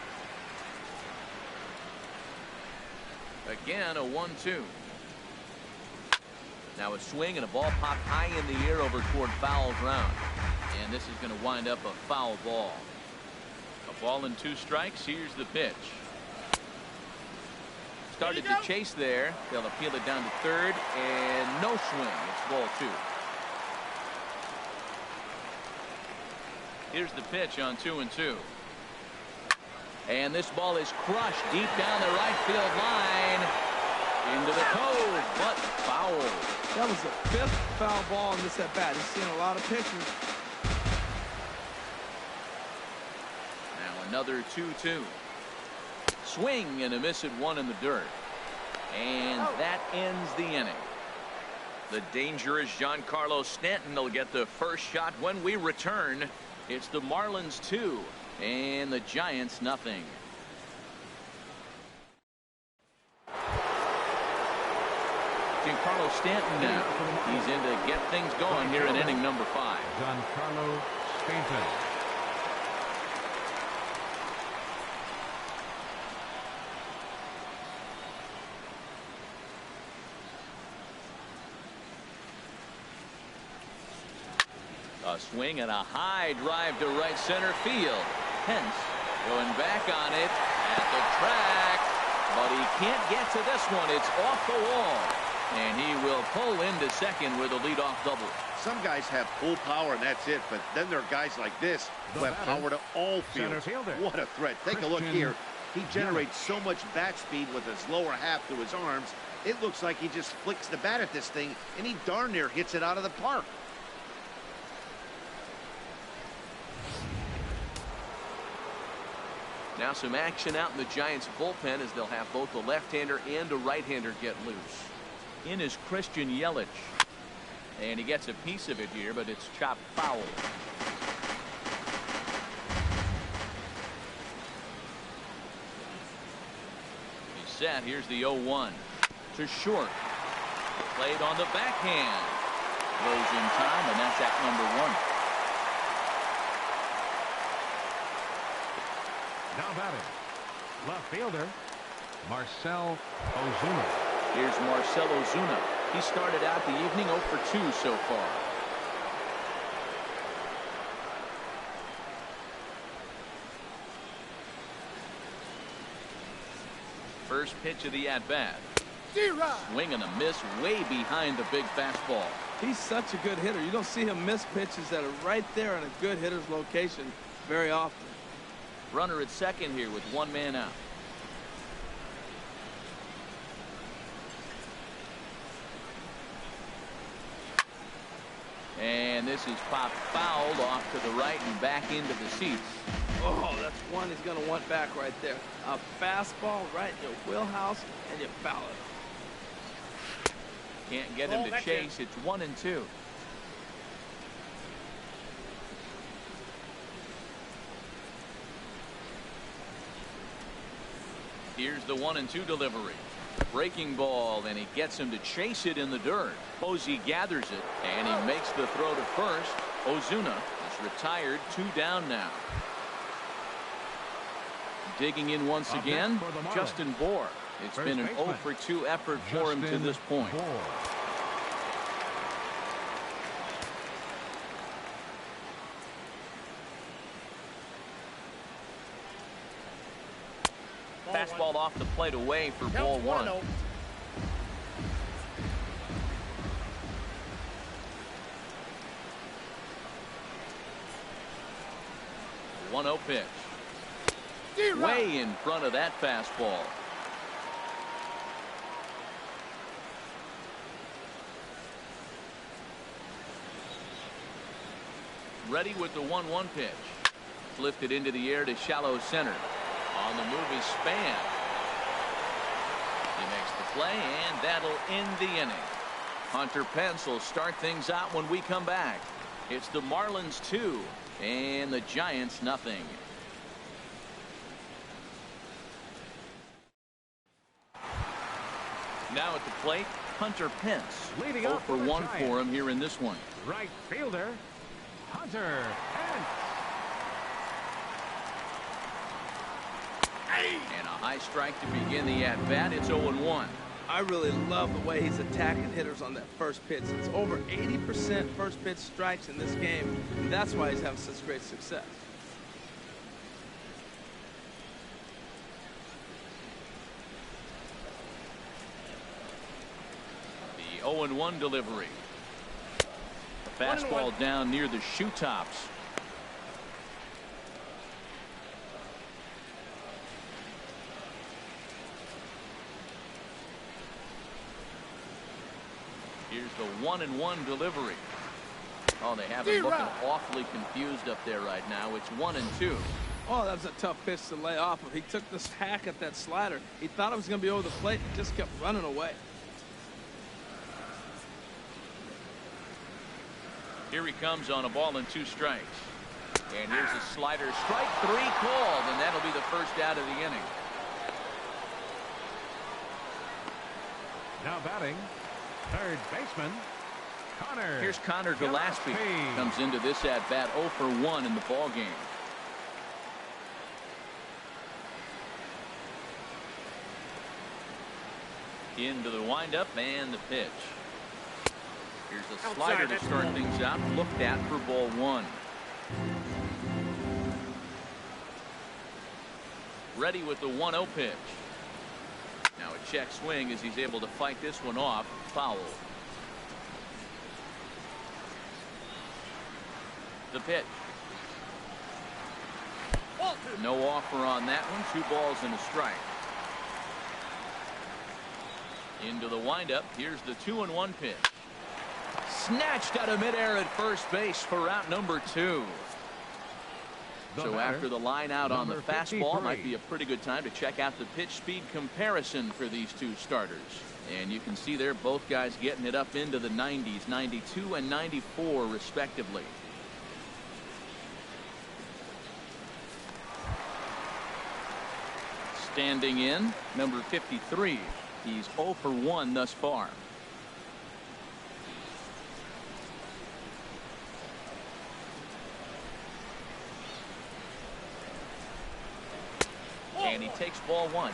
Again, a 1-2. Now a swing and a ball popped high in the air over toward foul ground. And this is going to wind up a foul ball. A ball and 2 strikes. Here's the pitch. Started to chase there. They'll appeal it down to third, and no swing. It's ball 2. Here's the pitch on 2-2. And this ball is crushed deep down the right field line. Into the cove, but foul. That was the 5th foul ball in this at bat. He's seen a lot of pitches. Now another 2-2. Swing and a miss at 1 in the dirt. And that ends the inning. The dangerous Giancarlo Stanton will get the first shot when we return. It's the Marlins 2 and the Giants nothing. Giancarlo Stanton now. He's in to get things going here in inning number 5. Giancarlo Stanton. A swing and a high drive to right center field. Pence going back on it at the track, but he can't get to this one. It's off the wall, and he will pull into second with a leadoff double. Some guys have full power and that's it, but then there are guys like this who have power to all fields. What a threat. Take a look here. He generates so much bat speed with his lower half to his arms. It looks like he just flicks the bat at this thing, and he darn near hits it out of the park. Now some action out in the Giants bullpen as they'll have both a left-hander and a right-hander get loose. In is Christian Yelich. And he gets a piece of it here, but it's chopped foul. He's set. Here's the 0-1 to short. Played on the backhand. Goes in time, and that's at number 1. Now batting, left fielder, Marcell Ozuna. Here's Marcell Ozuna. He started out the evening 0 for 2 so far. First pitch of the at-bat. Swing and a miss way behind the big fastball. He's such a good hitter. You don't see him miss pitches that are right there in a good hitter's location very often. Runner at second here with 1 man out. And this is popped fouled off to the right and back into the seats. Oh, that's one he's going to want back right there. A fastball right in your wheelhouse, and you foul it. Can't get him to chase. It's 1-2. Here's the 1-2 delivery. Breaking ball, and he gets him to chase it in the dirt. Posey gathers it, and he makes the throw to first. Ozuna is retired, 2 down now. Digging in once again, Justin Bour. It's been an 0 for 2 effort for him to this point. Fastball off the plate away for ball 1. 1-0 pitch. Way in front of that fastball. Ready with the 1-1 pitch. Lifted into the air to shallow center. On the move is Span. He makes the play, and that'll end the inning. Hunter Pence will start things out when we come back. It's the Marlins 2 and the Giants nothing. Now at the plate, Hunter Pence. Leading 0 off for for the 1 Giants. for him here in this one. Right fielder, Hunter Pence. And a high strike to begin the at-bat. It's 0-1. I really love the way he's attacking hitters on that first pitch. It's over 80% first pitch strikes in this game, and that's why he's having such great success. The 0-1 delivery. The fastball down near the shoe tops. Here's the 1-1 delivery. Oh, they have him looking awfully confused up there right now. It's 1-2. Oh, that was a tough pitch to lay off of. He took this hack at that slider. He thought it was going to be over the plate and just kept running away. Here he comes on a ball and 2 strikes. And here's a slider. Strike 3 called, and that'll be the first out of the inning. Now batting, third baseman, Connor. Here's Connor Gillespie. Comes into this at-bat 0 for 1 in the ball game. Into the windup and the pitch. Here's a slider to start things out. Looked at for ball one. Ready with the 1-0 pitch. Now a check swing as he's able to fight this one off. Foul. The pitch. No offer on that one. 2 balls and a strike. Into the windup. Here's the 2-1 pitch. Snatched out of midair at first base for out number 2. So after the line out on the fastball, might be a pretty good time to check out the pitch speed comparison for these two starters. And you can see there both guys getting it up into the 90s, 92 and 94 respectively. Standing in, number 53. He's 0 for 1 thus far. And he takes ball 1.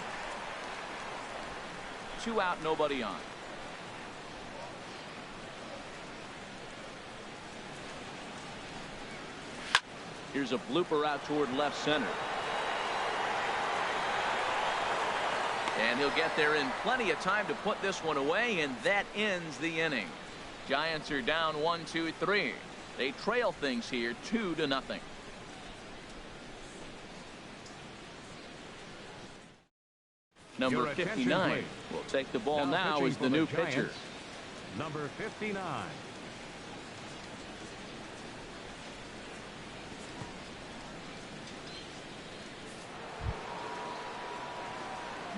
2 out, nobody on. Here's a blooper out toward left center. And he'll get there in plenty of time to put this one away, and that ends the inning. Giants are down 1, 2, 3. They trail things here 2-0. Number 59 will take the ball now as the new pitcher. Number 59.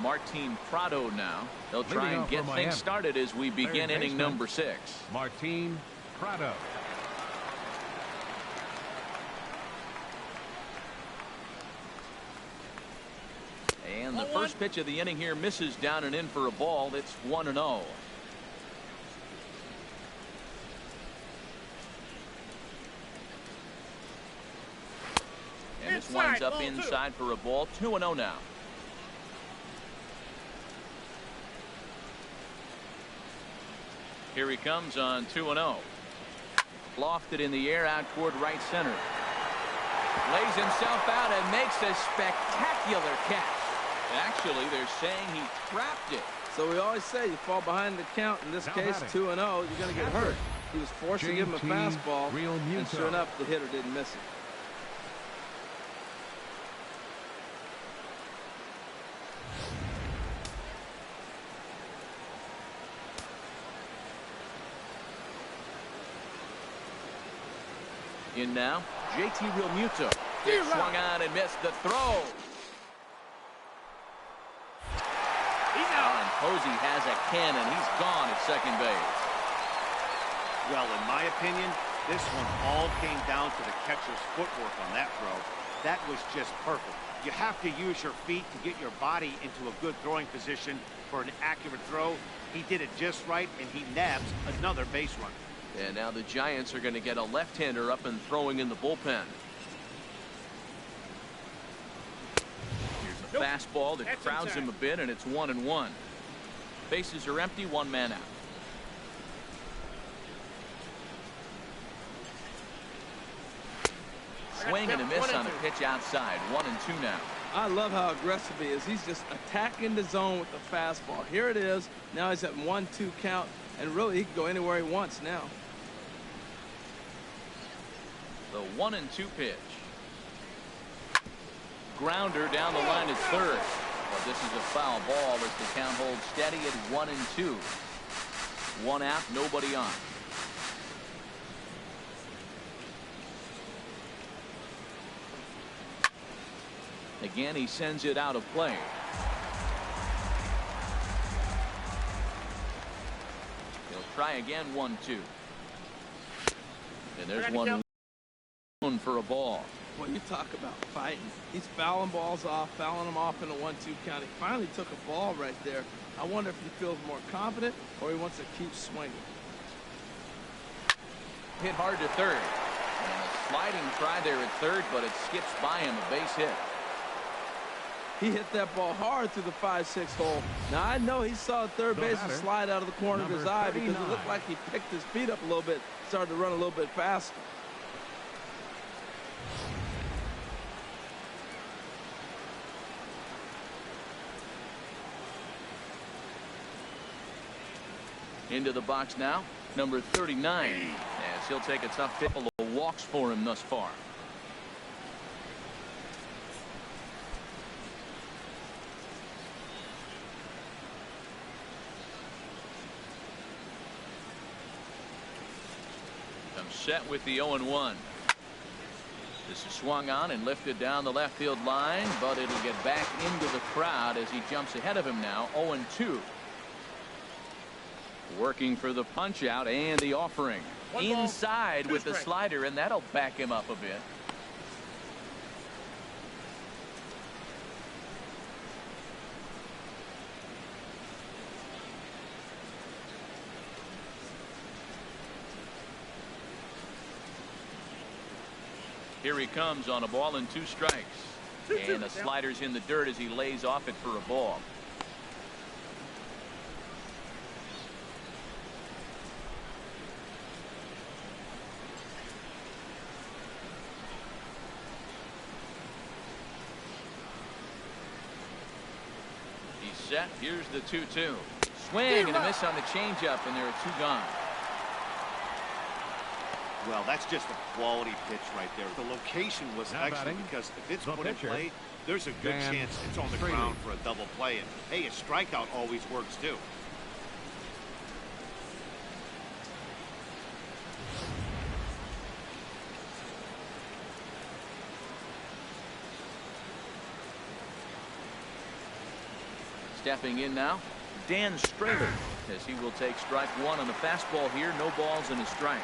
Martin Prado now. They'll try and get things started as we begin inning number 6. Martin Prado. And the first pitch of the inning here misses down and in for a ball. It's 1-0. And this winds up inside for a ball. 2-0 now. Here he comes on 2-0. Lofted in the air out toward right center. Lays himself out and makes a spectacular catch. Actually, they're saying he trapped it. So we always say you fall behind the count. In this case, 2-0, you're going to get hurt. He was forced to give him a fastball, and sure enough, the hitter didn't miss it. In now, JT Realmuto. It swung on and missed the throw. And Posey has a cannon. He's gone at second base. Well, in my opinion, this one all came down to the catcher's footwork on that throw. That was just perfect. You have to use your feet to get your body into a good throwing position for an accurate throw. He did it just right, and he nabs another base run. And now the Giants are going to get a left-hander up and throwing in the bullpen. Here's a fastball that crowds him a bit, and it's 1-1. Bases are empty, 1 man out. Swing and a miss on a pitch outside. 1-2 now. I love how aggressive he is. He's just attacking the zone with the fastball. Here it is. Now he's at 1-2 count, and really he can go anywhere he wants now. The 1-2 pitch. Grounder down the line at third. But this is a foul ball as the count holds steady at 1-2. 1 out, nobody on. Again, he sends it out of play. He'll try again, 1-2. And there's 1 for a ball. Well, you talk about fighting. He's fouling balls off, fouling them off in a 1-2 count. He finally took a ball right there. I wonder if he feels more confident or he wants to keep swinging. Hit hard to third. And a sliding try there at third, but it skips by him, a base hit. He hit that ball hard through the 5-6 hole. Now, I know he saw the third baseman slide out of the corner of his eye because it looked like he picked his feet up a little bit, started to run a little bit faster. Into the box now, number 39, as he'll take a tough hit. Couple of walks for him thus far. Comes set with the 0-1. This is swung on and lifted down the left field line, but it'll get back into the crowd as he jumps ahead of him now. 0-2. Working for the punch out and the offering. Inside with the slider, and that'll back him up a bit. Here he comes on a ball and 2 strikes. And the slider's in the dirt as he lays off it for a ball. Set. Here's the 2-2. Swing and a miss on the changeup, and there are 2 gone. Well, that's just a quality pitch right there. The location was excellent because if it's put in play, there's a good chance it's on the ground for a double play. And hey, a strikeout always works too. Stepping in now, Dan Strader, as he will take strike 1 on the fastball here. No balls and a strike.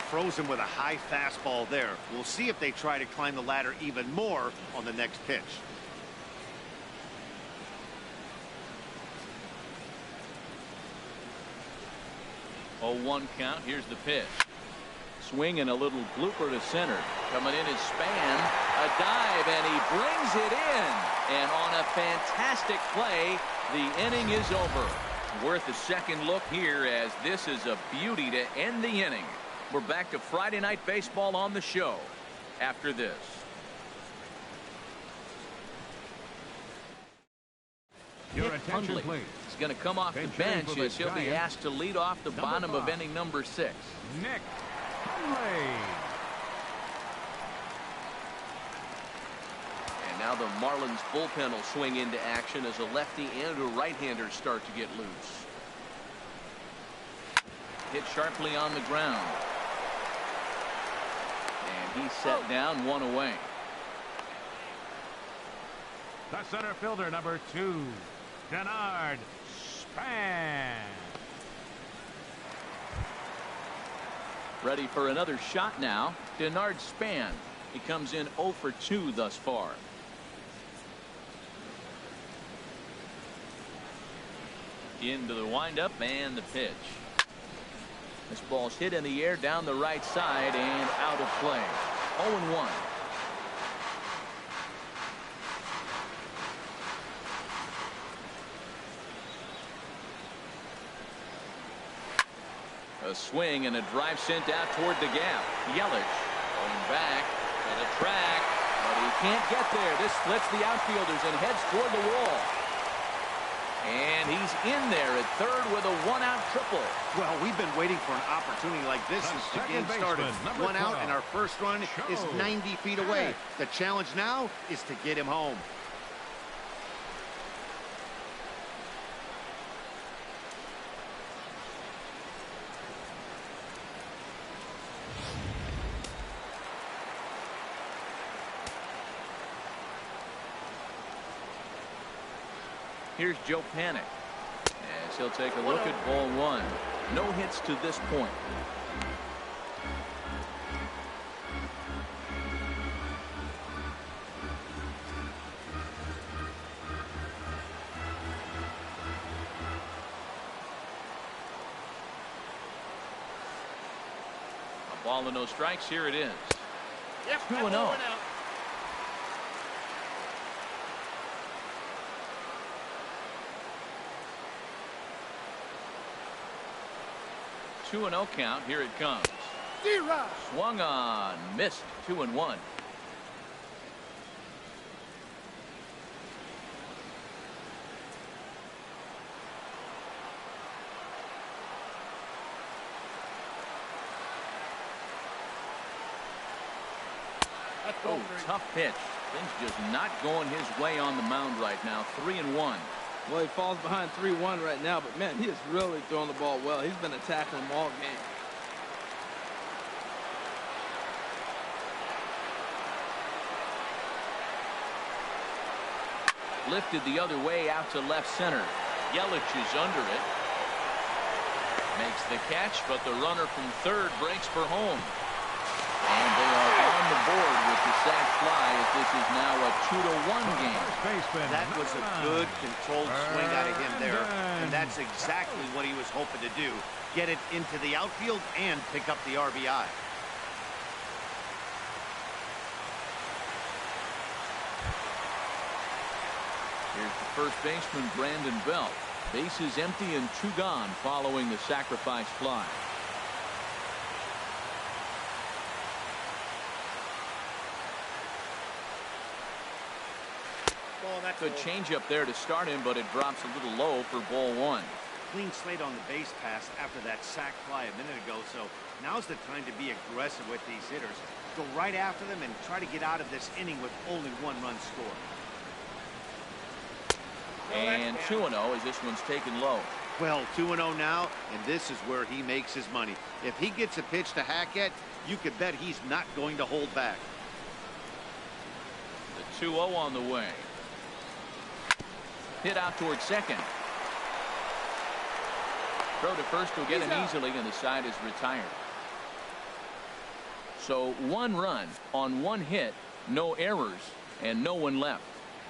Froze him with a high fastball there. We'll see if they try to climb the ladder even more on the next pitch. Oh, 1 count. Here's the pitch. Swing and a little blooper to center. Coming in is Span. A dive, and he brings it in. And on a fantastic play, the inning is over. Worth a second look here, as this is a beauty to end the inning. We're back to Friday Night Baseball on the show after this. Your attention, please. He's going to come off the bench as he'll be asked to lead off the bottom of inning number 6. Nick Hundley. And now the Marlins bullpen will swing into action as a lefty and a right-hander start to get loose. Hit sharply on the ground. And he's set down, 1 away. The center fielder, number 2, Denard Span. Ready for another shot now. Denard Span. He comes in 0 for 2 thus far. Into the windup and the pitch. This ball's hit in the air down the right side and out of play. 0-1. A swing and a drive sent out toward the gap. Yelich going back to the track, but he can't get there. This splits the outfielders and heads toward the wall. And he's in there at third with a 1-out triple. Well, we've been waiting for an opportunity like this since the game started. 1 out, and our first run is 90 feet away. The challenge now is to get him home. Here's Joe Panic as he'll take a look at ball 1. No hits to this point. A ball and no strikes. Here it is. 2-0. 2-0 count. Here it comes. D-Rod. Swung on, missed. 2-1. Oh, tough pitch. Things just not going his way on the mound right now. 3-1. Well, he falls behind 3-1 right now, but man, he is really throwing the ball well. He's been attacking them all game. Lifted the other way out to left center. Yelich is under it. Makes the catch, but the runner from third breaks for home. And they are on the board with the sac fly as this is now a 2-1 game. That was a good controlled swing out of him there, and that's exactly what he was hoping to do. Get it into the outfield and pick up the RBI. Here's the first baseman, Brandon Belt. Bases empty and 2 gone following the sacrifice fly. Good changeup there to start him, but it drops a little low for ball 1. Clean slate on the base pass after that sac fly a minute ago, so now's the time to be aggressive with these hitters. Go right after them and try to get out of this inning with only 1 run scored. And 2-0 as this one's taken low. Well, 2-0 now, and this is where he makes his money. If he gets a pitch to hack at, you could bet he's not going to hold back. The 2-0 on the way. Hit out towards second. Throw to first will get him easily, and the side is retired. So 1 run on 1 hit, no errors, and no one left.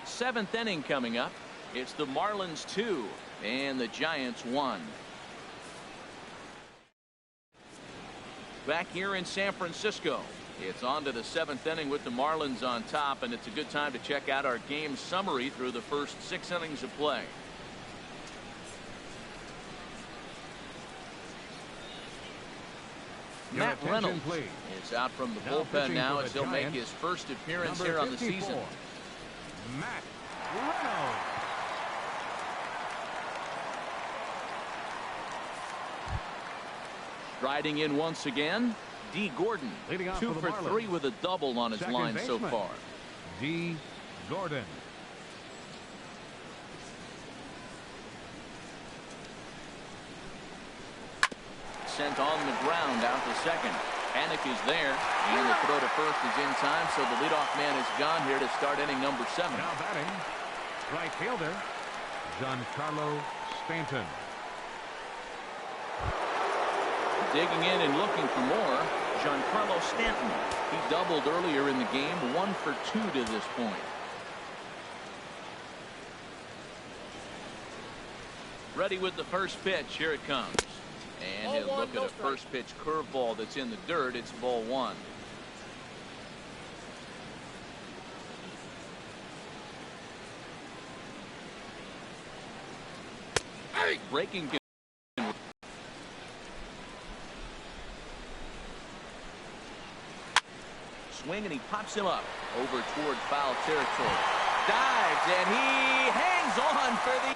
7th inning coming up. It's the Marlins 2 and the Giants 1. Back here in San Francisco, it's on to the 7th inning with the Marlins on top, and it's a good time to check out our game summary through the first 6 innings of play. Matt Reynolds is out from the bullpen now as he'll make his first appearance here on the season. Matt Reynolds. Striding in once again, D. Gordon, 2 for 3 with a double on his line so far. D. Gordon. Sent on the ground out to second. Panic is there, and the throw to first is in time, so the leadoff man is gone here to start inning number 7. Now batting, right fielder, Giancarlo Stanton. Digging in and looking for more, Giancarlo Stanton. He doubled earlier in the game, 1 for 2 to this point. Ready with the first pitch. Here it comes. And he'll look at a first pitch curveball that's in the dirt. It's ball 1. Breaking. Swing, and he pops him up over toward foul territory. Dives, and he hangs on for the.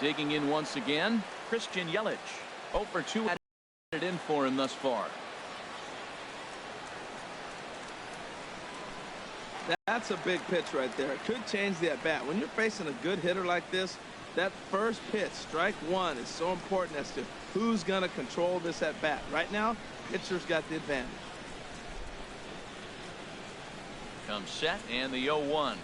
Digging in once again, Christian Yelich. 0 for 2 had it in for him thus far. That's a big pitch right there. It could change the at bat. When you're facing a good hitter like this, that first pitch, strike 1, is so important as to who's going to control this at bat. Right now, pitcher's got the advantage. Comes set, and the 0-1.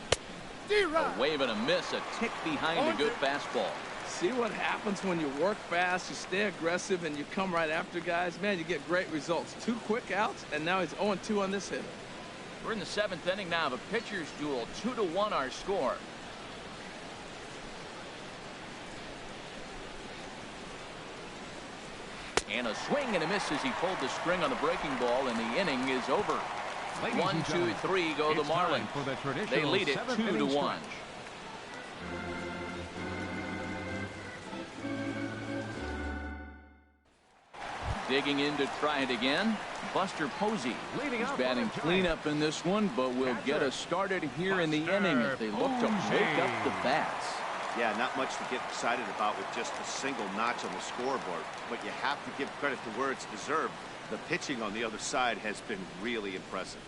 D-Rod. A wave and a miss, a tick behind a good fastball. See what happens when you work fast, you stay aggressive, and you come right after guys. Man, you get great results. 2 quick outs, and now he's 0-2 on this hitter. We're in the 7th inning now of a pitcher's duel. 2-1 our score. And a swing and a miss as he pulled the string on the breaking ball, and the inning is over. 1, 2, 3 go the Marlins. They lead it 2-1. Digging in to try it again, Buster Posey. He's batting cleanup in this one, but will get us started here in the inning as they look to wake up the bats. Yeah, not much to get excited about with just a single notch on the scoreboard, but you have to give credit to where it's deserved. The pitching on the other side has been really impressive.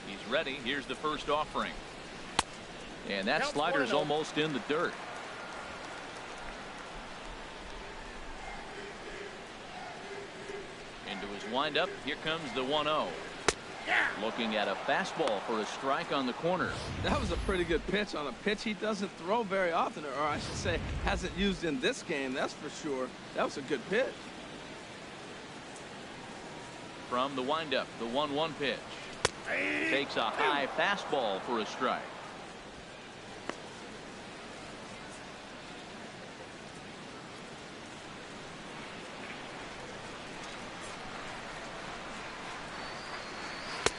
He's ready. Here's the first offering. And that slider's almost in the dirt. Into his windup. Here comes the 1-0. Looking at a fastball for a strike on the corner. That was a pretty good pitch on a pitch he doesn't throw very often, or I should say hasn't used in this game, that's for sure. That was a good pitch. From the windup, the 1-1 pitch. Takes a high fastball for a strike.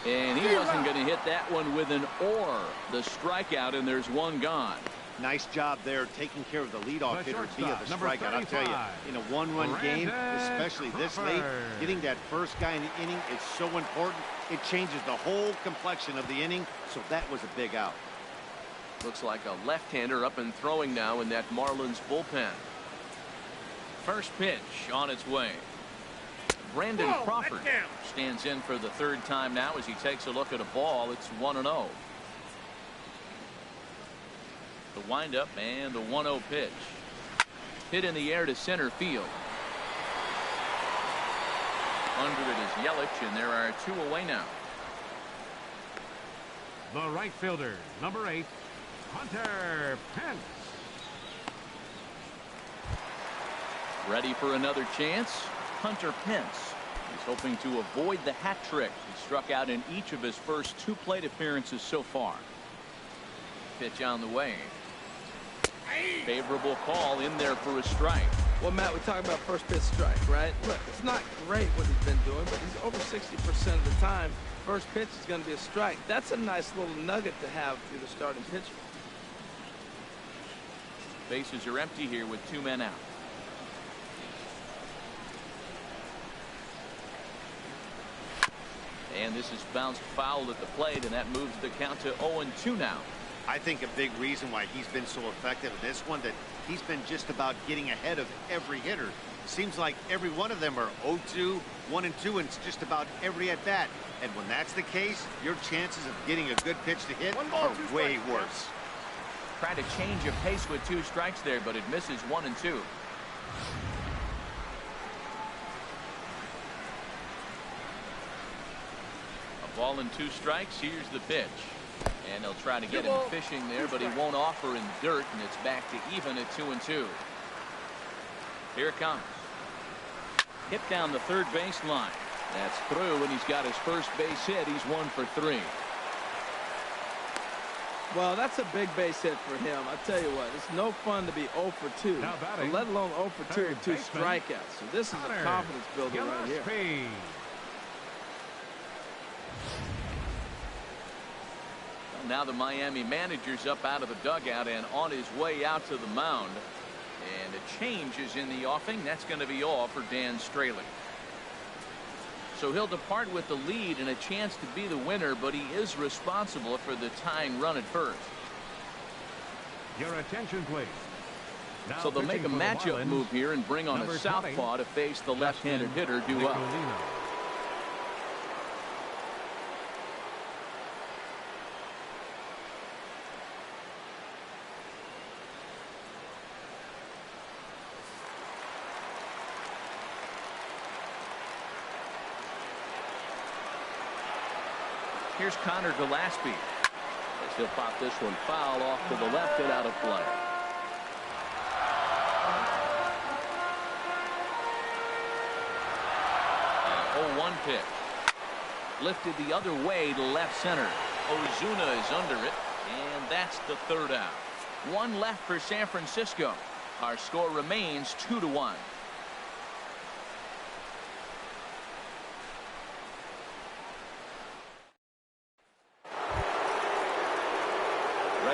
And he wasn't going to hit that one with an or. The strikeout, and there's one gone. Nice job there taking care of the leadoff hitter via the strikeout. I'll tell you, in a one-run game, especially this late, getting that first guy in the inning is so important. It changes the whole complexion of the inning, so that was a big out. Looks like a left-hander up and throwing now in that Marlins bullpen. First pitch on its way. Brandon Crawford stands in for the third time now as he takes a look at a ball. It's 1-0. The windup and the 1-0 pitch. Hit in the air to center field. Under it is Yelich, and there are two away now. The right fielder, number 8, Hunter Pence. Ready for another chance. Hunter Pence. He's hoping to avoid the hat trick. He struck out in each of his first 2 plate appearances so far. Pitch on the way. Favorable call in there for a strike. Well, Matt, we talk about first pitch strike, right? Look, it's not great what he's been doing, but he's over 60% of the time. First pitch is going to be a strike. That's a nice little nugget to have through the starting pitcher. Bases are empty here with 2 men out. And this is bounced foul at the plate, and that moves the count to 0-2 now. I think a big reason why he's been so effective in this one, that he's been just about getting ahead of every hitter. Seems like every one of them are 0-2, 1-2, and it's just about every at bat. And when that's the case, your chances of getting a good pitch to hit are way worse. Tried to change of pace with 2 strikes there, but it misses 1-2. A ball and 2 strikes. Here's the pitch. And they'll try to get him fishing there, but he won't offer in dirt, and it's back to even at 2-2. Here it comes. Hit down the third baseline. That's through, and he's got his first base hit. He's 1 for 3. Well, that's a big base hit for him. I tell you what, it's no fun to be 0 for 2, let alone 0 for 2 with 2 strikeouts. So this is a confidence builder right here. Now the Miami manager's up out of the dugout and on his way out to the mound. And a change is in the offing. That's going to be all for Dan Straley. So he'll depart with the lead and a chance to be the winner, but he is responsible for the tying run at first. Your attention, please. Now so they'll make a matchup move here and bring on a southpaw to face the left-handed hitter duel. Here's Connor Gillespie as he'll pop this one foul off to the left and out of play. An 0-1 pitch. Lifted the other way to left center. Ozuna is under it, and that's the third out. 1 left for San Francisco. Our score remains 2-1.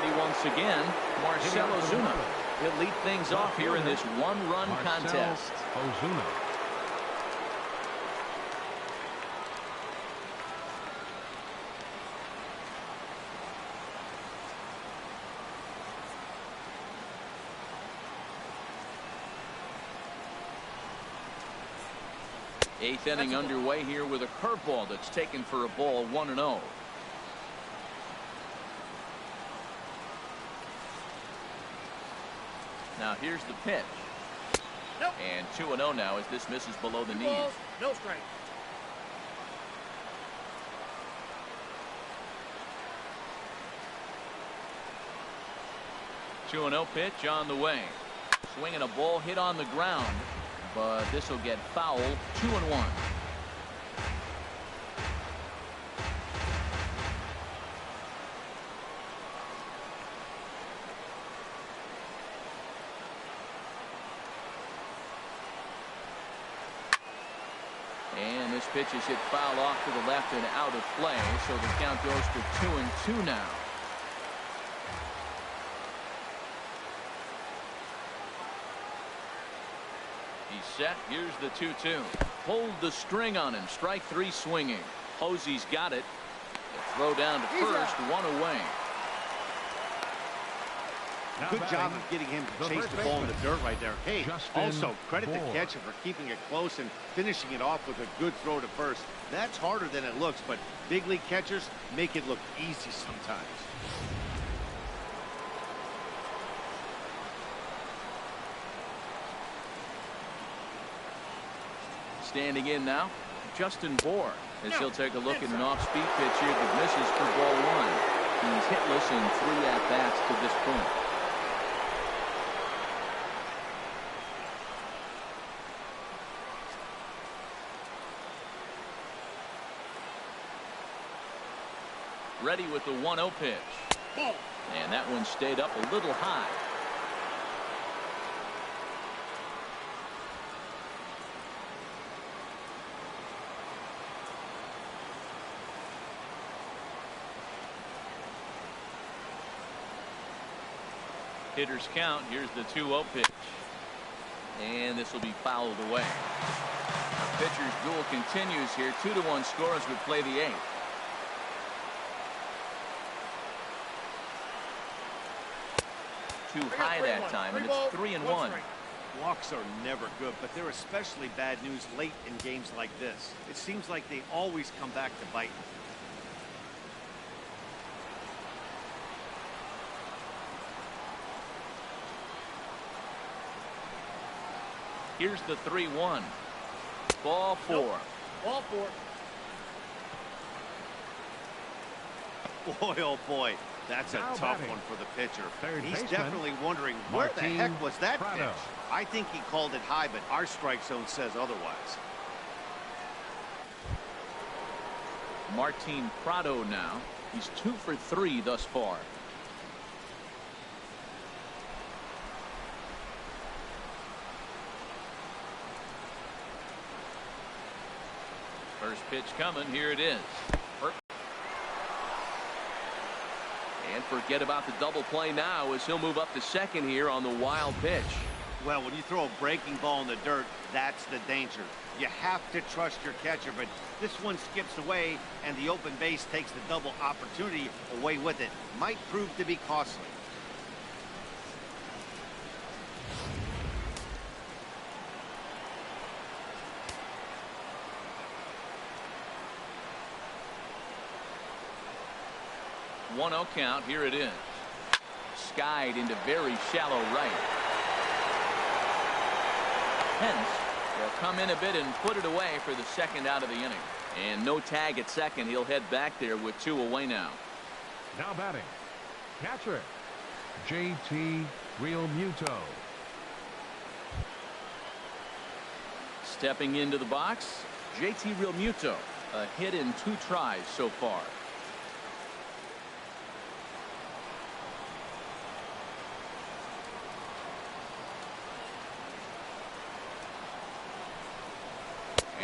ready once again, Marcell Ozuna. He'll lead things off here in this one-run contest. Ozuna. Eighth inning underway here with a curveball that's taken for a ball, 1-0. Now here's the pitch. Nope. And 2-0 now as this misses below the knees. Balls, no strike. Two 2-0 pitch on the way. Swinging a ball hit on the ground, but this will get foul. 2-1. And this pitch is hit foul off to the left and out of play, so the count goes to 2-2 now. He's set. Here's the 2-2. Pulled the string on him. Strike three swinging. Posey's got it. The throw down to first. One away. Good job of getting him to chase the ball in the dirt right there. Hey, also credit the catcher for keeping it close and finishing it off with a good throw to first. That's harder than it looks, but big league catchers make it look easy sometimes. Standing in now, Justin Bohr, as he'll take a look at an off-speed pitch here that misses for ball one. He's hitless in 3 at-bats to this point. Ready with the 1-0 pitch. And that one stayed up a little high. Hitters count. Here's the 2-0 pitch. And this will be fouled away. The pitcher's duel continues here. 2-1 score as we play the 8th. Too high that time, and it's 3-1. Walks are never good, but they're especially bad news late in games like this. It seems like they always come back to bite. Here's the 3-1. Ball 4. Nope. Ball 4. Boy, oh boy, that's a tough one for the pitcher. He's definitely wondering where the heck was that pitch. I think he called it high, but our strike zone says otherwise. Martin Prado now. He's 2 for 3 thus far. First pitch coming. Here it is. And forget about the double play now as he'll move up to second here on the wild pitch. Well, when you throw a breaking ball in the dirt, that's the danger. You have to trust your catcher, but this one skips away and the open base takes the double opportunity away with it. Might prove to be costly. One 1-0 count. Here it is. Skied into very shallow right. Hence, they'll come in a bit and put it away for the second out of the inning. And no tag at second. He'll head back there with 2 away now. Now batting, catcher, JT Realmuto. Stepping into the box, JT Realmuto. A hit in 2 tries so far.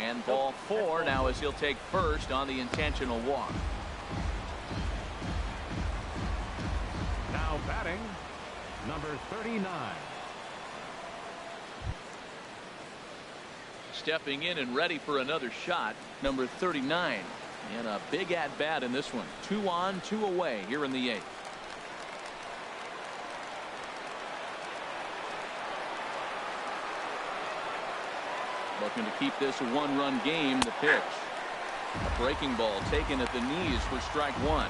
And ball 4 now as he'll take first on the intentional walk. Now Batting, number 39. Stepping in and ready for another shot, number 39. And a big at-bat in this one. 2 on, 2 away here in the 8th. Looking to keep this a 1-run game. The pitch. A breaking ball taken at the knees for strike 1.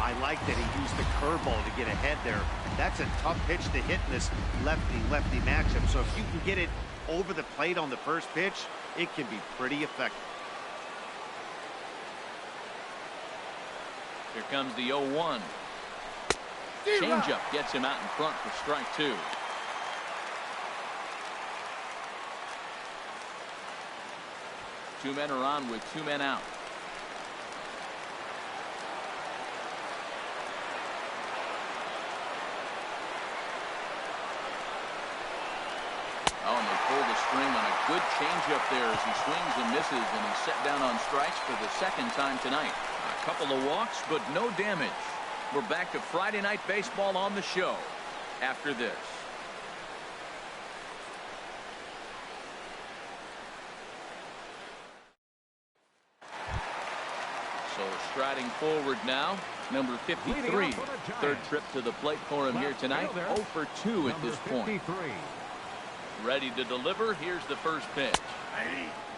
I like that he used the curveball to get ahead there. That's a tough pitch to hit in this lefty-lefty matchup. So if you can get it over the plate on the first pitch, it can be pretty effective. Here comes the 0-1. Changeup gets him out in front for strike 2. Two men are on with 2 men out. Oh, and they pull the string on a good changeup there as he swings and misses, and he's set down on strikes for the 2nd time tonight. A couple of walks, but no damage. We're back to Friday Night Baseball on the show after this. So striding forward now, number 53. 3rd trip to the plate for him here tonight. 0 for 2 at this point. Ready to deliver. Here's the first pitch.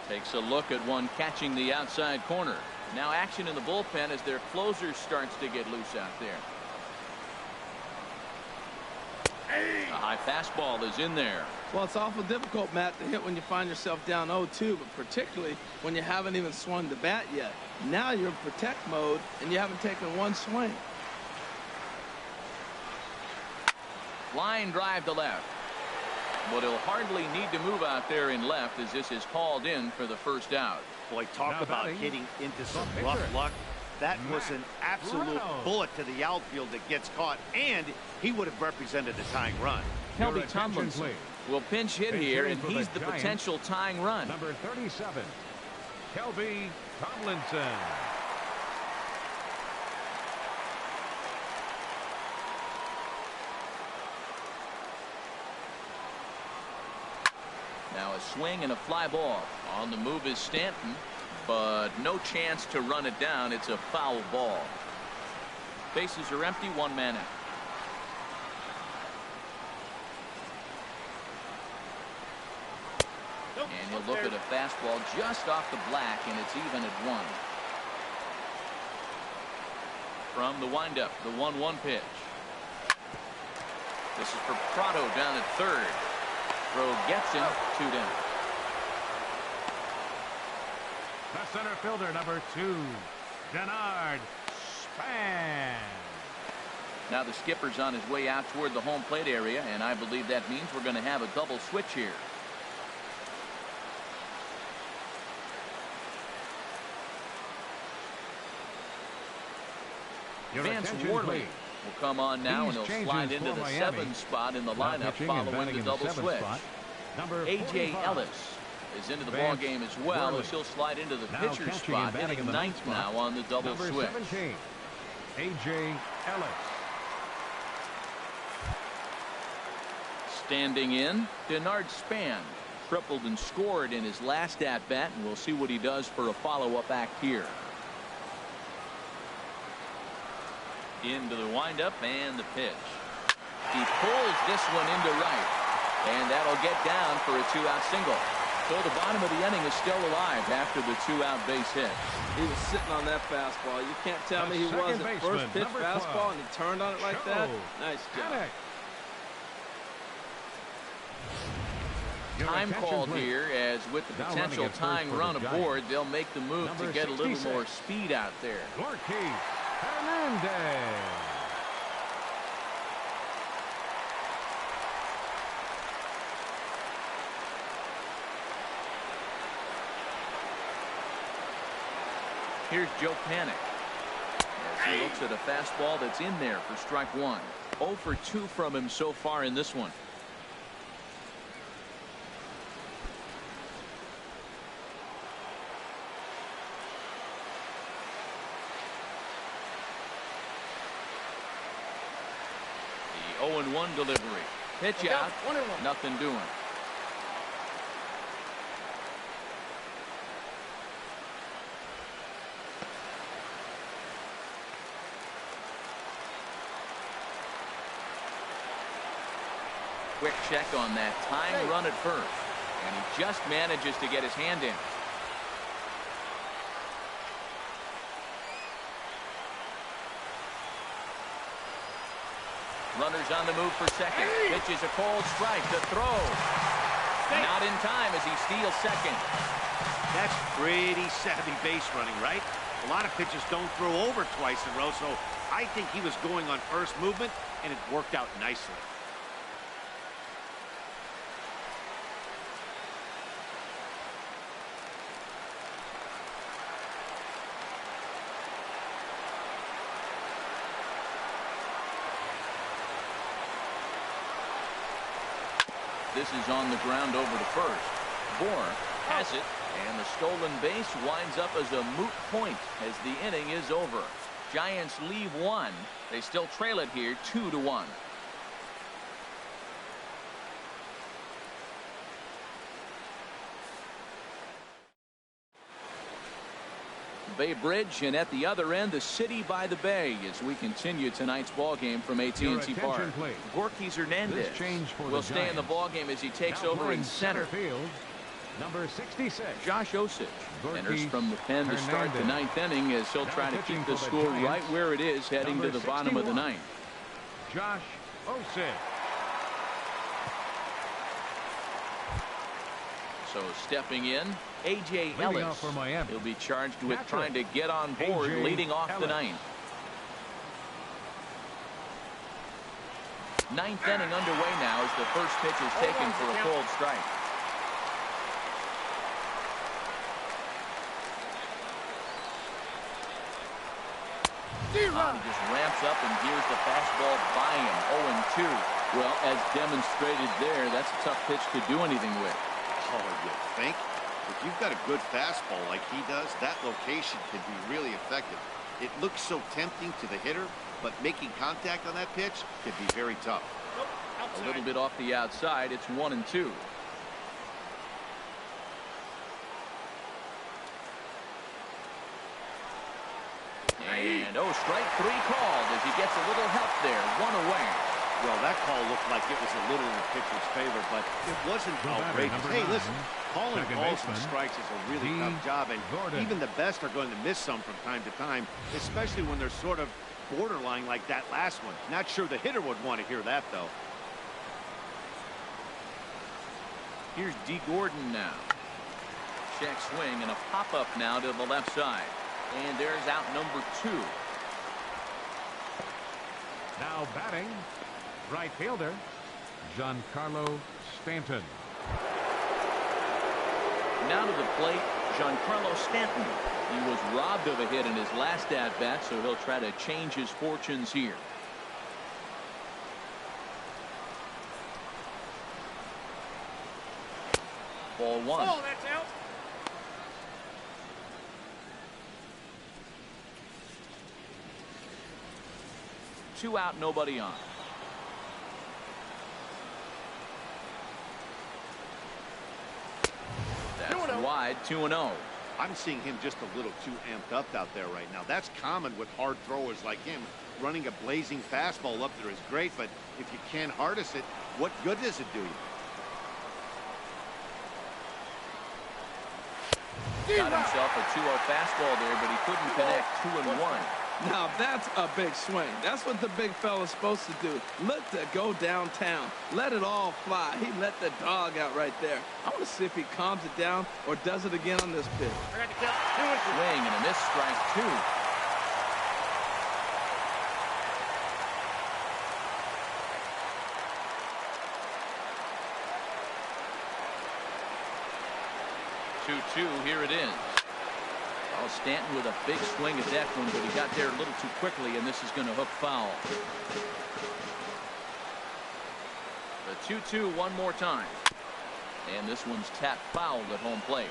Takes a look at one catching the outside corner. Now action in the bullpen as their closer starts to get loose out there. A high fastball is in there. Well, it's awful difficult, Matt, to hit when you find yourself down 0-2, but particularly when you haven't even swung the bat yet. Now you're in protect mode and you haven't taken one swing. Line drive to left. But he'll hardly need to move out there in left as this is called in for the first out. Boy, talk about hitting into some rough luck. That was an absolute bullet to the outfield that gets caught, and he would have represented the tying run. Kelby Tomlinson will pinch hit here, and he's the Giants, potential tying run. Number 37, Kelby Tomlinson. Now a swing and a fly ball. On the move is Stanton, but no chance to run it down. It's a foul ball. Bases are empty, 1 man out. And he'll look at a fastball just off the black, and it's even at 1. From the windup, the 1-1 pitch. This is for Prado down at 3rd. Throw gets him, 2 down. The center fielder, number 2, Denard Span. Now the skipper's on his way out toward the home plate area, and I believe that means we're going to have a double switch here. Vance Worley will come on now, and he'll slide into the 7th spot in the lineup following the double switch. A.J. Ellis is into the ball game as well, as he'll slide into the pitcher's spot, hitting 9th now on the double switch. A.J. Ellis. Standing in, Denard Span tripled and scored in his last at-bat, and we'll see what he does for a follow-up act here. Into the windup and the pitch. He pulls this one into right, and that'll get down for a 2-out single. So the bottom of the inning is still alive after the 2-out base hit. He was sitting on that fastball. You can't tell me he wasn't. First pitch fastball, and he turned on it like that. Nice job. Time called here, as with the potential tying run aboard, they'll make the move to get a little more speed out there. Hernandez. Here's Joe Panic. As he looks at a fastball that's in there for strike 1. 0 for 2 from him so far in this one. 0-1 delivery. Pitch out. 1-1. Nothing doing. Quick check on that time run at first. And he just manages to get his hand in. Runners on the move for second. Pitches a cold strike. The throw. Not in time as he steals second. That's pretty savvy base running, right? A lot of pitchers don't throw over twice in a row, so I think he was going on first movement, and it worked out nicely. This is on the ground over to first. Bohr has it, and the stolen base winds up as a moot point as the inning is over. Giants leave one. They still trail it here 2-1. Bay Bridge, and at the other end, the city by the bay as we continue tonight's ball game from AT&T Park. Gorky Hernandez will stay in the ball game as he takes over in center field. Number 66. Josh Osich enters from the pen to start the ninth inning as he'll try to keep the score right where it is heading to the bottom of the ninth. Josh Osich. So stepping in, A.J. Ellis. He'll be charged with trying to get on board leading off the ninth. Ninth inning underway now as the first pitch is taken for a cold strike. He just ramps up and gears the fastball by him. 0-2. Well, as demonstrated there, that's a tough pitch to do anything with. Oh, you think? If you've got a good fastball like he does, that location can be really effective. It looks so tempting to the hitter, but making contact on that pitch can be very tough. A little bit off the outside. It's 1-2. And strike three called as he gets a little help there. One away. Well, that call looked like it was a little in the pitcher's favor, but it wasn't outrageous. Hey, listen, calling balls and strikes is a really tough job, and even the best are going to miss some from time to time, especially when they're sort of borderline like that last one. Not sure the hitter would want to hear that, though. Here's D. Gordon now. Check swing and a pop-up now to the left side. And there's out number 2. Now batting, right fielder, Giancarlo Stanton. Now to the plate, Giancarlo Stanton. He was robbed of a hit in his last at-bat, so he'll try to change his fortunes here. Ball 1. Oh, that's out. Two out, nobody on. That's wide, 2-0. I'm seeing him just a little too amped up out there right now. That's common with hard throwers like him. Running a blazing fastball up there is great, but if you can't harness it, what good does it do you? Got himself a 2-0 fastball there, but he couldn't connect. 2-1. Now that's a big swing. That's what the big fella's supposed to do. Look to go downtown. Let it all fly. He let the dog out right there. I want to see if he calms it down or does it again on this pitch. I got the count. Swing and a miss, strike 2. Here it is. Oh, Stanton with a big swing at that one, but he got there a little too quickly, and this is going to hook foul. The 2-2 one more time. And this one's tapped foul at home plate.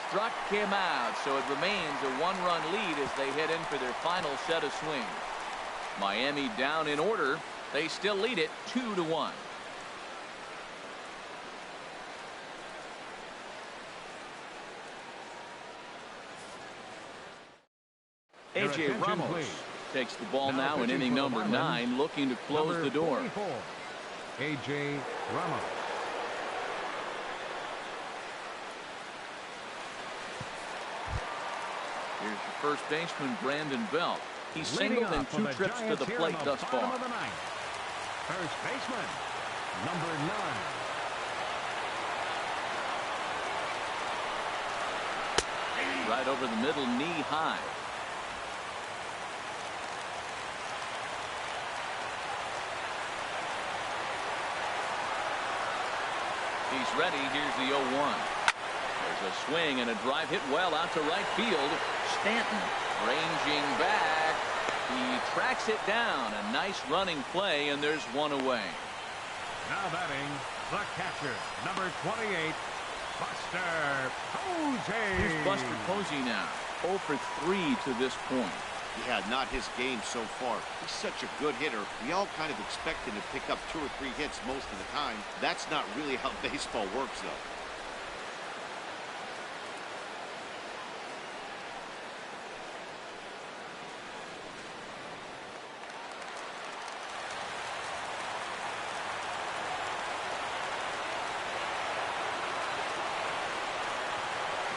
Struck him out, so it remains a one-run lead as they head in for their final set of swings. Miami down in order. They still lead it 2-1. A.J. Ramos please. takes the ball now in pitching inning for the number Marlins, 9, looking to close number the door. 44, A.J. Ramos. Here's your first baseman, Brandon Belt. He's Leading singled in off for 2 the trips to Giants the here plate in the thus bottom far. of the ninth. First baseman, number 9. Right over the middle, knee high. He's ready. Here's the 0-1. There's a swing and a drive hit well out to right field. Stanton ranging back. He tracks it down. A nice running play, and there's one away. Now batting, the catcher, number 28, Buster Posey. Here's Buster Posey now. 0 for 3 to this point. Yeah, not his game so far. He's such a good hitter. We all kind of expect him to pick up 2 or 3 hits most of the time. That's not really how baseball works, though.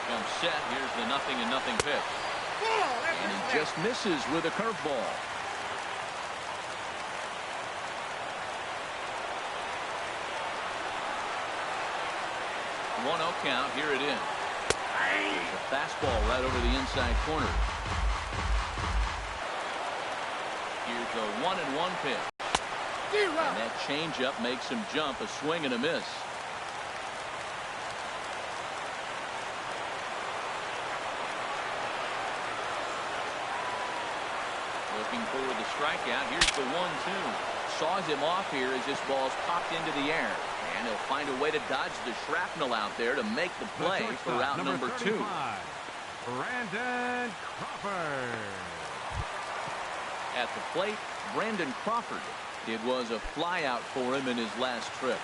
Comes set. Here's the 0-0 pitch. And he just misses with a curveball. 1-0 count. Here it is. There's a fastball right over the inside corner. Here's a 1-1 pitch. And that changeup makes him jump. A swing and a miss. Looking for the strikeout. Here's the 1-2. Saws him off here as this ball's popped into the air. And he'll find a way to dodge the shrapnel out there to make the play for route number 2. Brandon Crawford. At the plate, Brandon Crawford. It was a flyout for him in his last trip.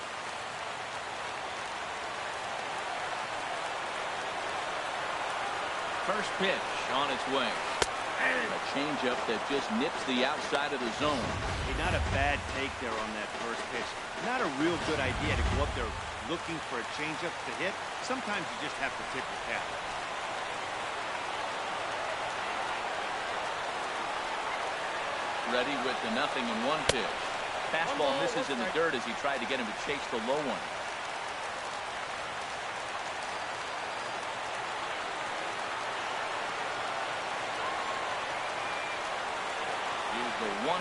First pitch on its way. A changeup that just nips the outside of the zone. Hey, not a bad take there on that first pitch. Not a real good idea to go up there looking for a changeup to hit. Sometimes you just have to tip your cap. Ready with the 0-1 pitch. Fastball misses in the dirt as he tried to get him to chase the low one. Here's the 1-1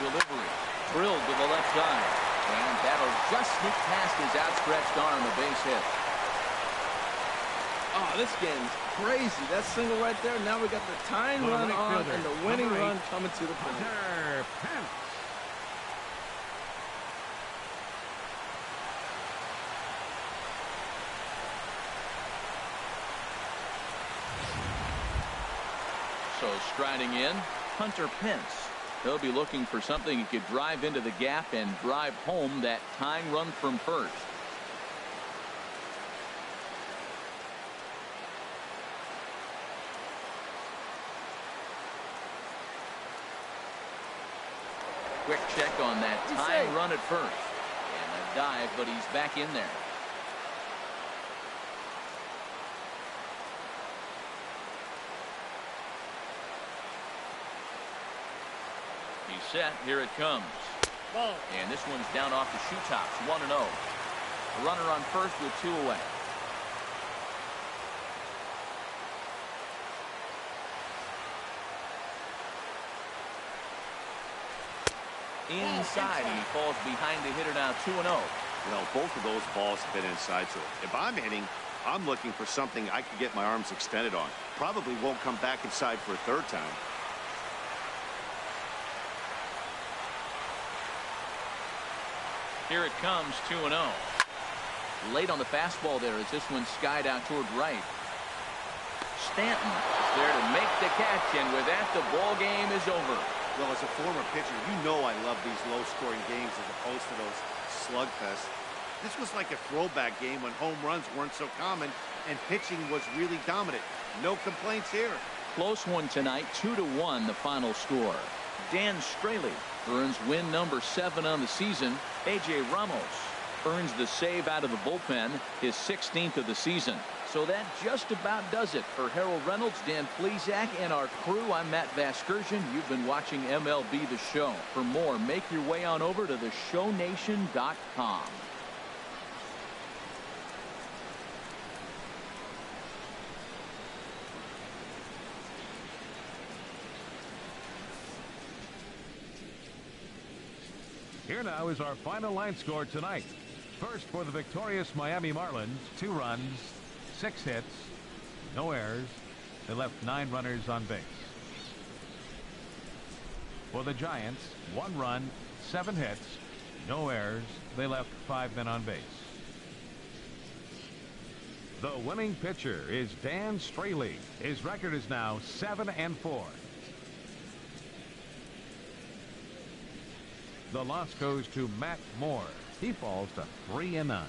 delivery. Drilled to the left side. And that'll just sneak past his outstretched arm, a base hit. Oh, this game's crazy. That single right there. Now we got the tying run on and the winning run coming to the plate. Hunter Pence. So striding in, Hunter Pence. He'll be looking for something he could drive into the gap and drive home that tying run from first. Quick check on that tying run at first. And a dive, but he's back in there. He's set. Here it comes. And this one's down off the shoe tops. 1-0. A runner on first with 2 away. Inside, and he falls behind the hitter now. 2-0. Well, both of those balls have been inside, so if I'm hitting, I'm looking for something I can get my arms extended on. Probably won't come back inside for a third time. Here it comes, 2-0. Late on the fastball there as this one skied out toward right. Stanton is there to make the catch, and with that, the ball game is over. Well, as a former pitcher, you know I love these low-scoring games as opposed to those slugfests. This was like a throwback game when home runs weren't so common and pitching was really dominant. No complaints here. Close one tonight, 2-1 the final score. Dan Straley earns win number 7 on the season. A.J. Ramos earns the save out of the bullpen, his 16th of the season. So that just about does it for Harold Reynolds, Dan Plesac, and our crew. I'm Matt Vasgersian. You've been watching MLB The Show. For more, make your way on over to theshownation.com. Here now is our final line score tonight. First for the victorious Miami Marlins, 2 runs, 6 hits, no errors. They left 9 runners on base. For the Giants, 1 run, 7 hits, no errors. They left 5 men on base. The winning pitcher is Dan Straley. His record is now 7-4. The loss goes to Matt Moore. He falls to 3-9.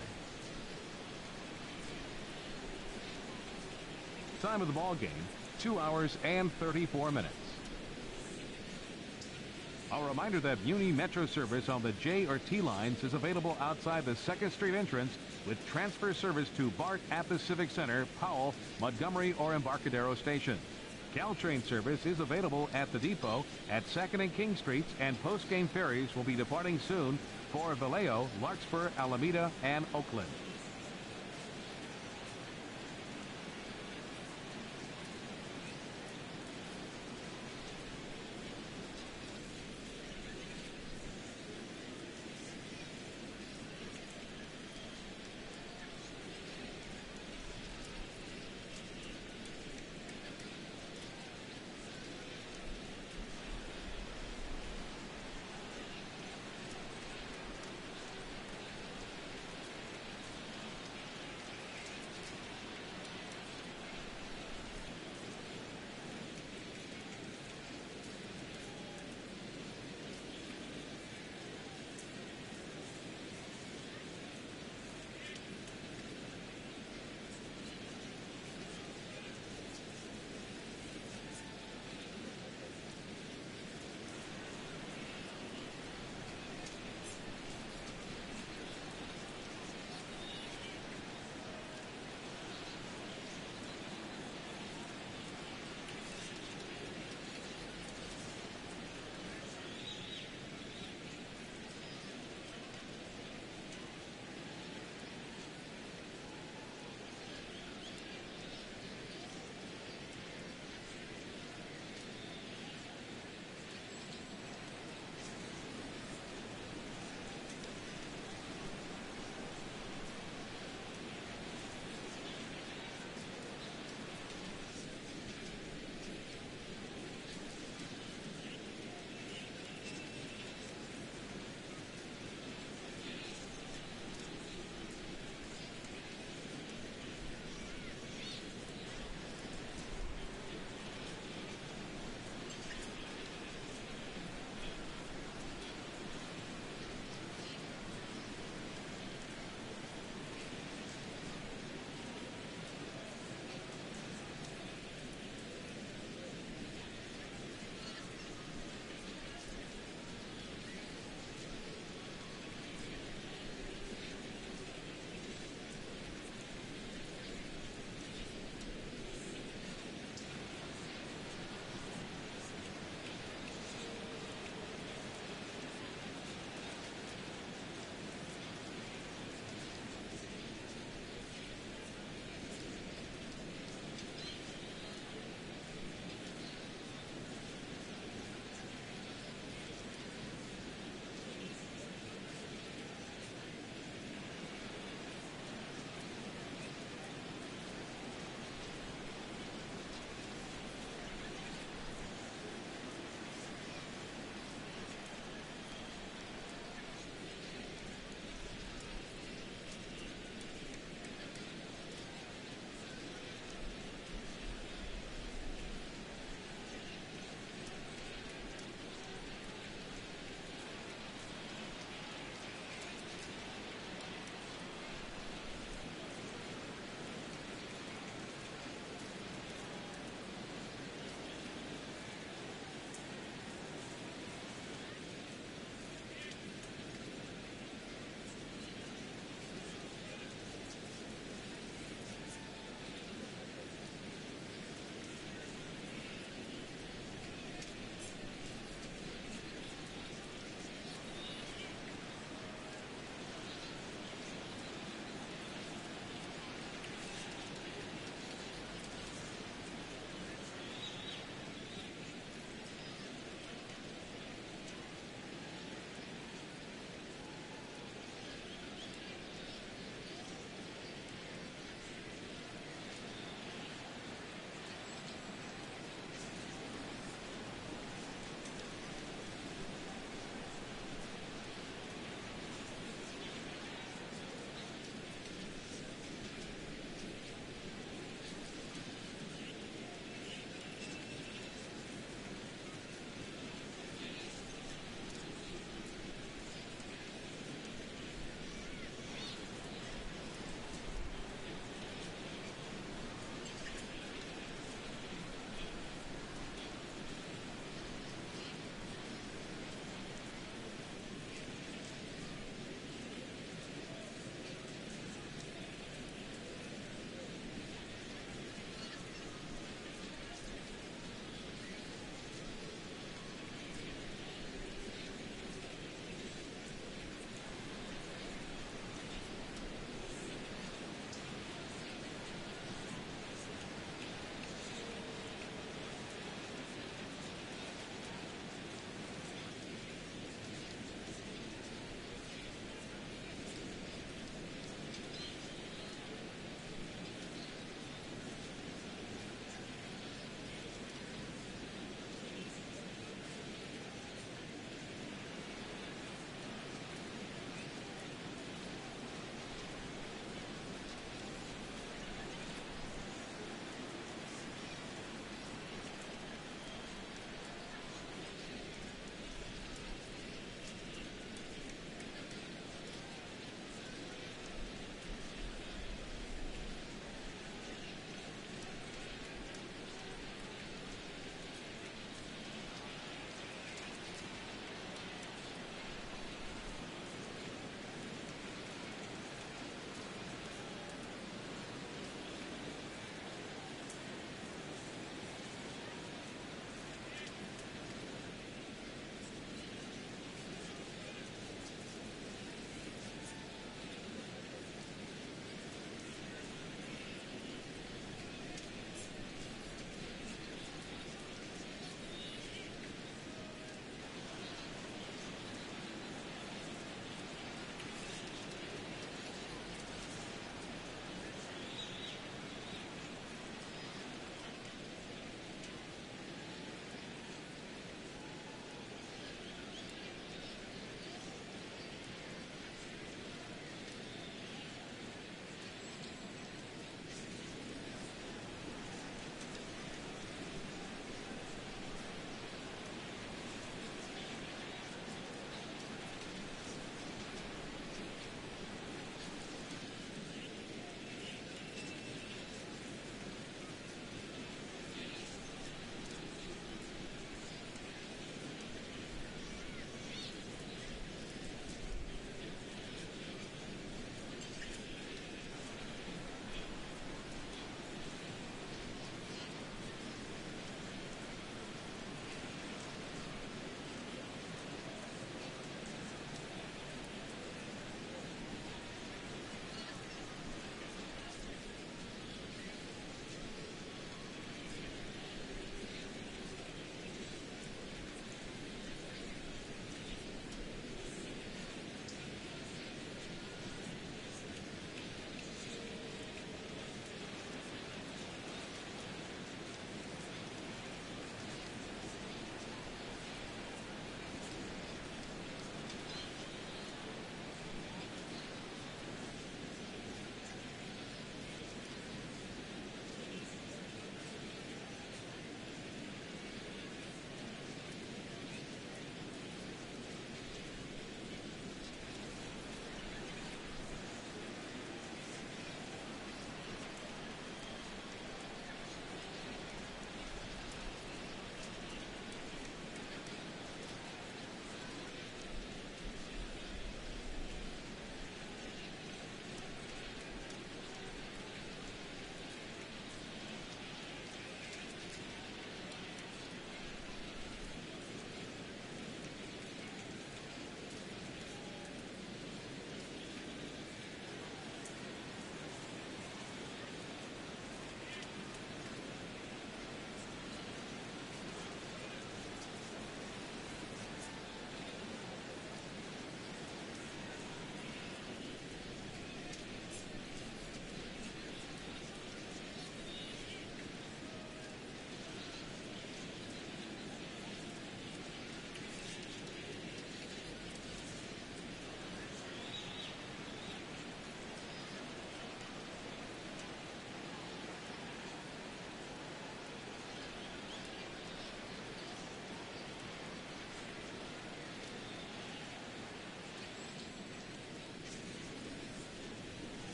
Time of the ball game, 2 hours and 34 minutes. A reminder that Muni Metro service on the J or T lines is available outside the 2nd Street entrance with transfer service to BART at the Civic Center, Powell, Montgomery, or Embarcadero stations. Caltrain service is available at the depot at 2nd and King Streets, and post-game ferries will be departing soon for Vallejo, Larkspur, Alameda, and Oakland.